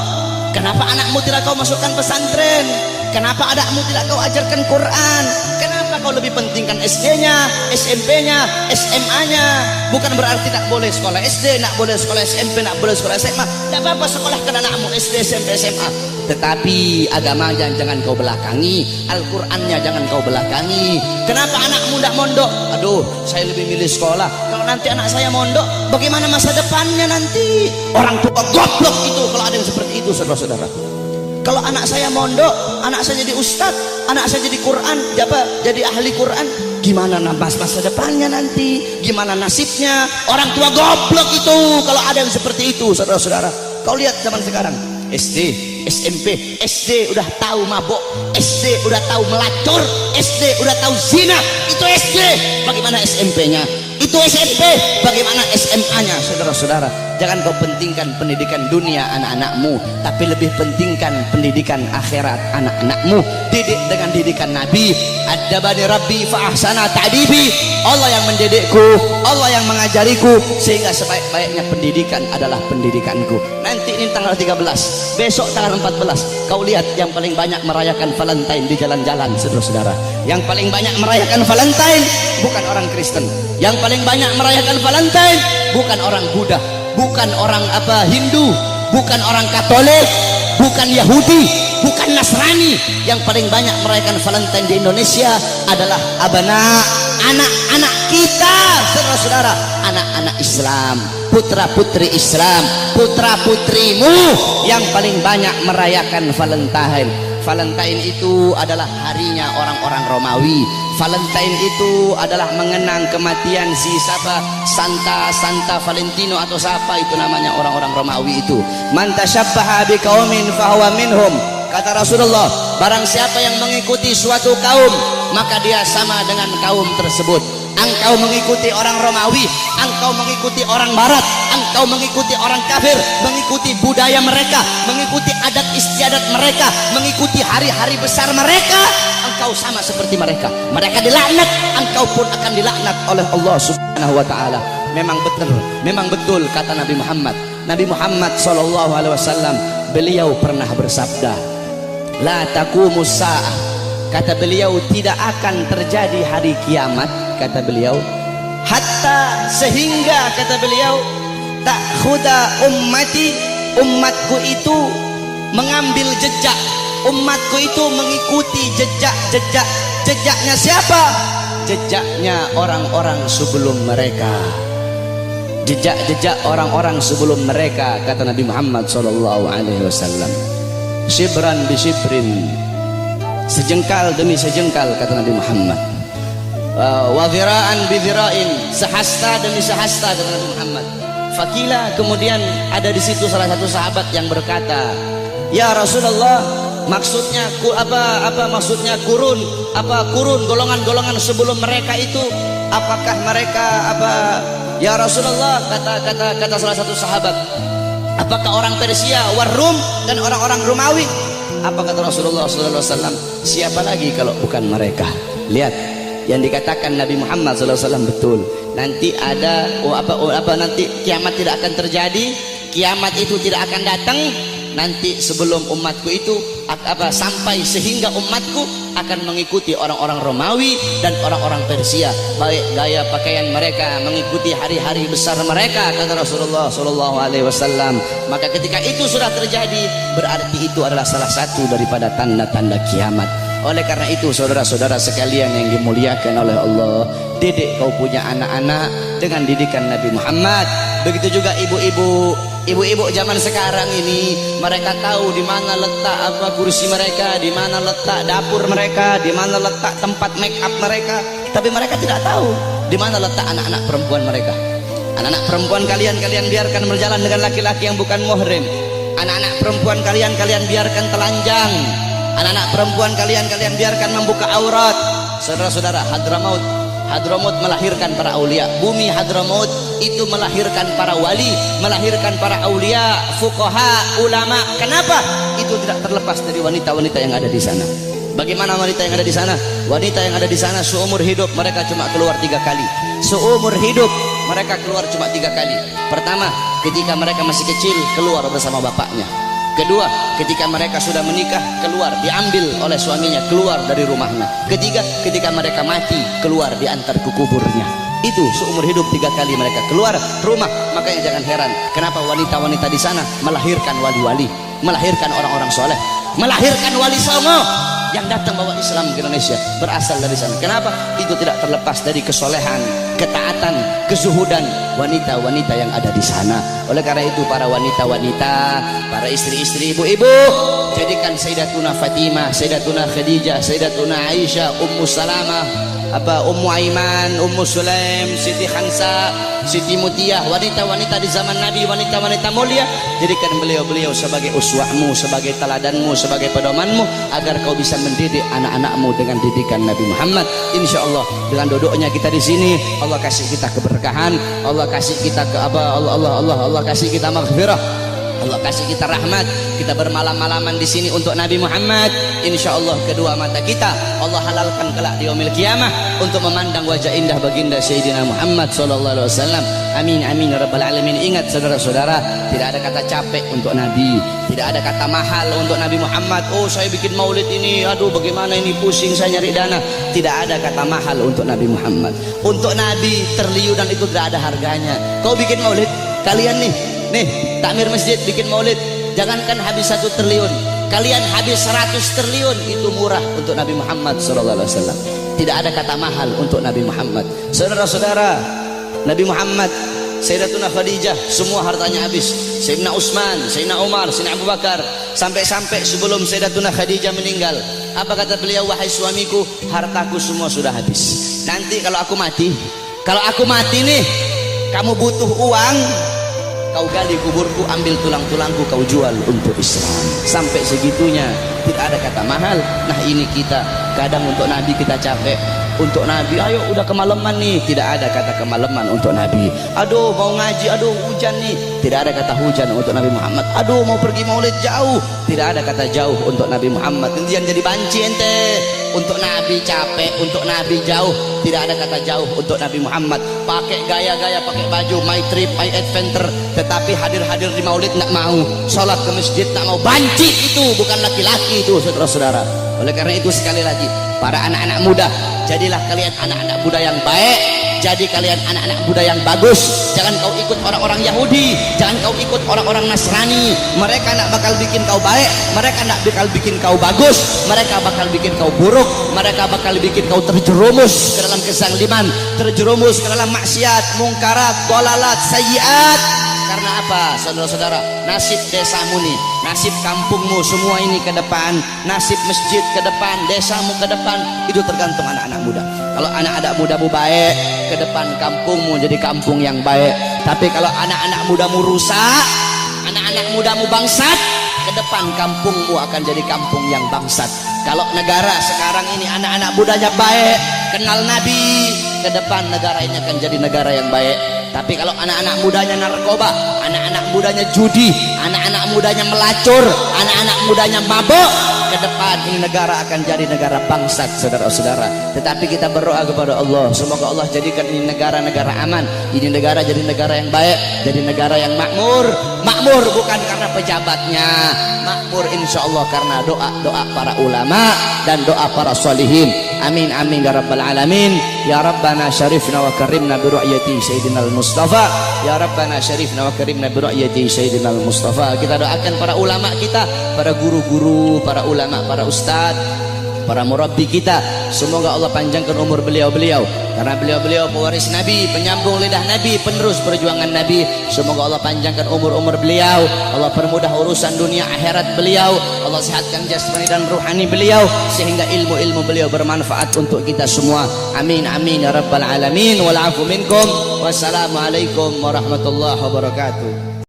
A: Kenapa anakmu tidak kau masukkan pesantren? Kenapa anakmu tidak kau ajarkan Quran? Kenapa kau lebih pentingkan SD-nya, SMP-nya, SMA-nya? Bukan berarti tak boleh sekolah SD, tak boleh sekolah SMP, tak boleh sekolah SMA. Tak apa-apa sekolahkan anakmu SD, SMP, SMA. Tetapi agamanya jangan kau belakangi, Al-Qurannya jangan kau belakangi. Kenapa anakmu tidak mondok? Aduh, saya lebih milih sekolah. Kalau nanti anak saya mondok, bagaimana masa depannya nanti? Orang tua goblok itu kalau ada yang seperti itu, saudara-saudara. Kalau anak saya mondok, anak saya jadi ustad, anak saya jadi Quran, jadi ahli Quran, gimana masa depannya nanti? Gimana nasibnya? Orang tua goblok itu kalau ada yang seperti itu, saudara-saudara. Kau lihat zaman sekarang, SD, SMP, SD udah tahu mabok, SD udah tahu melacur, SD udah tahu zina. Itu SD. Bagaimana SMP-nya? Itu SMP. Bagaimana SMA-nya, saudara-saudara? Jangan kau pentingkan pendidikan dunia anak-anakmu, tapi lebih pentingkan pendidikan akhirat anak-anakmu. Didik dengan didikan Nabi. Adabani Rabbi fa ahsana ta'dibi. Allah yang mendidikku, Allah yang mengajariku, sehingga sebaik-baiknya pendidikan adalah pendidikanku. Nanti ini tanggal 13, besok tanggal 14. Kau lihat yang paling banyak merayakan Valentine di jalan-jalan, saudara-saudara. Yang paling banyak merayakan Valentine bukan orang Kristen. Yang paling banyak merayakan Valentine bukan orang Buddha, bukan orang Hindu, bukan orang Katolik, bukan Yahudi, bukan Nasrani. Yang paling banyak merayakan Valentine di Indonesia adalah anak-anak kita, saudara-saudara, anak-anak Islam, putra-putri Islam, putra-putrimu yang paling banyak merayakan Valentine. Valentine itu adalah harinya orang-orang Romawi. Valentine itu adalah mengenang kematian si Santa Valentino atau siapa itu namanya orang-orang Romawi itu. Man tasyabbaha biqaumin fahuwa minhum. Kata Rasulullah, barang siapa yang mengikuti suatu kaum, maka dia sama dengan kaum tersebut. Engkau mengikuti orang Romawi, engkau mengikuti orang Barat, engkau mengikuti orang kafir, mengikuti budaya mereka, mengikuti adat istiadat mereka, mengikuti hari-hari besar mereka, engkau sama seperti mereka. Mereka dilaknat, engkau pun akan dilaknat oleh Allah Subhanahu wa taala. Memang betul kata Nabi Muhammad. Nabi Muhammad sallallahu alaihi wasallam, beliau pernah bersabda, la taqumus saah. Kata beliau, tidak akan terjadi hari kiamat, kata beliau, hatta sehingga kata beliau, ta'khuda ummati, umatku itu mengambil jejak, umatku itu mengikuti jejaknya siapa? Jejaknya orang-orang sebelum mereka, jejak orang-orang sebelum mereka, kata Nabi Muhammad sallallahu alaihi wasallam. Shibran bi shibrin, sejengkal demi sejengkal, kata Nabi Muhammad. Wa dhira'an bi dhira'in, sehasta demi sehasta, kata Nabi Muhammad. Fakila, kemudian ada di situ salah satu sahabat yang berkata, ya Rasulullah, maksudnya maksudnya kurun golongan-golongan sebelum mereka itu, apakah mereka ya Rasulullah, kata salah satu sahabat, apakah orang Persia, Warum, dan orang-orang Romawi? Apa kata Rasulullah SAW? Siapa lagi kalau bukan mereka? Lihat, yang dikatakan Nabi Muhammad SAW betul. Nanti ada nanti kiamat tidak akan terjadi, kiamat itu tidak akan datang nanti sebelum umatku itu sampai, sehingga umatku akan mengikuti orang-orang Romawi dan orang-orang Persia, baik gaya pakaian mereka, mengikuti hari-hari besar mereka, kata Rasulullah sallallahu alaihi wasallam. Maka ketika itu sudah terjadi, berarti itu adalah salah satu daripada tanda-tanda kiamat. Oleh karena itu, saudara-saudara sekalian yang dimuliakan oleh Allah, didik kau punya anak-anak dengan didikan Nabi Muhammad. Begitu juga ibu-ibu zaman sekarang ini, mereka tahu di mana letak kursi mereka, di mana letak dapur mereka, di mana letak tempat make up mereka, tapi mereka tidak tahu. Di mana letak anak-anak perempuan mereka? Anak-anak perempuan kalian biarkan berjalan dengan laki-laki yang bukan muhrim. Anak-anak perempuan kalian biarkan telanjang. Anak-anak perempuan kalian biarkan membuka aurat. Saudara-saudara, Hadramaut melahirkan para aulia. Bumi Hadramaut itu melahirkan para wali, melahirkan para aulia, fuqaha, ulama. Kenapa? Itu tidak terlepas dari wanita-wanita yang ada di sana. Bagaimana wanita yang ada di sana? Wanita yang ada di sana seumur hidup mereka cuma keluar 3 kali. Seumur hidup mereka keluar cuma 3 kali. Pertama, ketika mereka masih kecil keluar bersama bapaknya. Kedua, ketika mereka sudah menikah keluar, diambil oleh suaminya, keluar dari rumahnya. Ketiga, ketika mereka mati keluar, diantar ke kuburnya. Itu seumur hidup 3 kali mereka keluar rumah. Makanya jangan heran kenapa wanita-wanita di sana melahirkan wali-wali, melahirkan orang-orang soleh, melahirkan wali songo yang datang bawa Islam ke Indonesia berasal dari sana. Kenapa? Itu tidak terlepas dari kesolehan, ketaatan, kezuhudan wanita-wanita yang ada di sana. Oleh karena itu para wanita-wanita, para istri-istri, ibu-ibu, jadikan Sayyidatuna Fatimah, Sayyidatuna Khadijah, Sayyidatuna Aisyah, Ummu Salamah, Ummu Aiman, Ummu Sulaim, Siti Khansa, Siti Mutiyah, wanita-wanita di zaman Nabi, wanita-wanita mulia. Jadikan beliau-beliau sebagai uswahmu, sebagai teladanmu, sebagai pedomanmu, agar kau bisa mendidik anak-anakmu dengan didikan Nabi Muhammad. Insya Allah dengan duduknya kita di sini, Allah kasih kita keberkahan, Allah kasih kita Allah kasih kita maghfirah, Allah kasih kita rahmat. Kita bermalam-malaman di sini untuk Nabi Muhammad. Insya Allah kedua mata kita Allah halalkan kelak di yaumil qiyamah untuk memandang wajah indah baginda Sayyidina Muhammad sallallahu alaihi wasallam. Amin amin ya rabbal alamin. Ingat saudara-saudara, tidak ada kata capek untuk Nabi, tidak ada kata mahal untuk Nabi Muhammad. Oh saya bikin maulid ini, aduh bagaimana ini, pusing saya nyari dana. Tidak ada kata mahal untuk Nabi Muhammad. Untuk Nabi triliunan itu tidak ada harganya. Kau bikin maulid, kalian nih takmir masjid bikin maulid, jangankan habis 1 triliun, kalian habis 100 triliun itu murah untuk Nabi Muhammad sallallahu alaihi wasallam. Tidak ada kata mahal untuk Nabi Muhammad. Saudara-saudara, Nabi Muhammad, Sayyidatuna Khadijah semua hartanya habis. Sayyidina Utsman, Sayyidina Umar, Sayyidina Abu Bakar, sampai sebelum Sayyidatuna Khadijah meninggal, apa kata beliau? Wahai suamiku, hartaku semua sudah habis. Nanti kalau aku mati nih, kamu butuh uang, kau gali kuburku, ambil tulang-tulangku, kau jual untuk Islam. Sampai segitunya tidak ada kata mahal. Nah ini kita kadang untuk Nabi kita capek, untuk Nabi ayo udah kemalaman nih, tidak ada kata kemalaman untuk Nabi. Aduh mau ngaji, aduh hujan nih, tidak ada kata hujan untuk Nabi Muhammad. Aduh mau pergi maulid jauh, tidak ada kata jauh untuk Nabi Muhammad. Kemudian jadi banci ente, untuk Nabi capek, untuk Nabi jauh, tidak ada kata jauh untuk Nabi Muhammad. Pakai gaya-gaya, pakai baju my trip, my adventure, tetapi hadir di maulid tidak mau, sholat ke masjid tidak mau. Banci itu, bukan laki-laki itu saudara-saudara. Oleh karena itu sekali lagi, para anak-anak muda, jadilah kalian anak-anak muda yang baik, jadi kalian anak-anak muda yang bagus. Jangan kau ikut orang-orang Yahudi, jangan kau ikut orang-orang Nasrani. Mereka nak bakal bikin kau baik, mereka nak bakal bikin kau bagus, mereka bakal bikin kau buruk, mereka bakal bikin kau terjerumus ke dalam kezaliman, terjerumus ke dalam maksiat, mungkarat, dhalalat, sayyiat. Karena apa saudara-saudara? Nasib desamu nih, nasib kampungmu semua ini ke depan, nasib masjid ke depan, desamu ke depan, itu tergantung anak-anak muda. Kalau anak-anak mudamu baik, ke depan kampungmu jadi kampung yang baik. Tapi kalau anak-anak mudamu rusak, anak-anak mudamu bangsat, ke depan kampungmu akan jadi kampung yang bangsat. Kalau negara sekarang ini anak-anak mudanya baik, kenal Nabi, ke depan negara ini akan jadi negara yang baik. Tapi kalau anak-anak mudanya narkoba, anak-anak mudanya judi, anak-anak mudanya melacur, anak-anak mudanya mabuk, ke depan ini negara akan jadi negara bangsat saudara-saudara. Tetapi kita berdoa kepada Allah, semoga Allah jadikan ini negara-negara aman, ini negara jadi negara yang baik, jadi negara yang makmur. Makmur bukan karena pejabatnya, makmur insya Allah karena doa-doa para ulama dan doa para sholihin. Amin amin ya rabbal alamin. Ya Rabbana syarifna wa karimna bi ru'yati Sayyidinal Mustafa. Ya Rabbana syarifna wa karimna bi ru'yati Sayyidinal Mustafa. Kita doakan para ulama kita, para guru-guru, para ulama, para ustadz, para murabbi kita. Semoga Allah panjangkan umur beliau-beliau, karena beliau-beliau pewaris Nabi, penyambung lidah Nabi, penerus perjuangan Nabi. Semoga Allah panjangkan umur-umur beliau, Allah permudah urusan dunia akhirat beliau, Allah sehatkan jasmani dan ruhani beliau, sehingga ilmu-ilmu beliau bermanfaat untuk kita semua. Amin amin ya rabbal alamin. Wal afu minkum. Wassalamualaikum warahmatullahi wabarakatuh.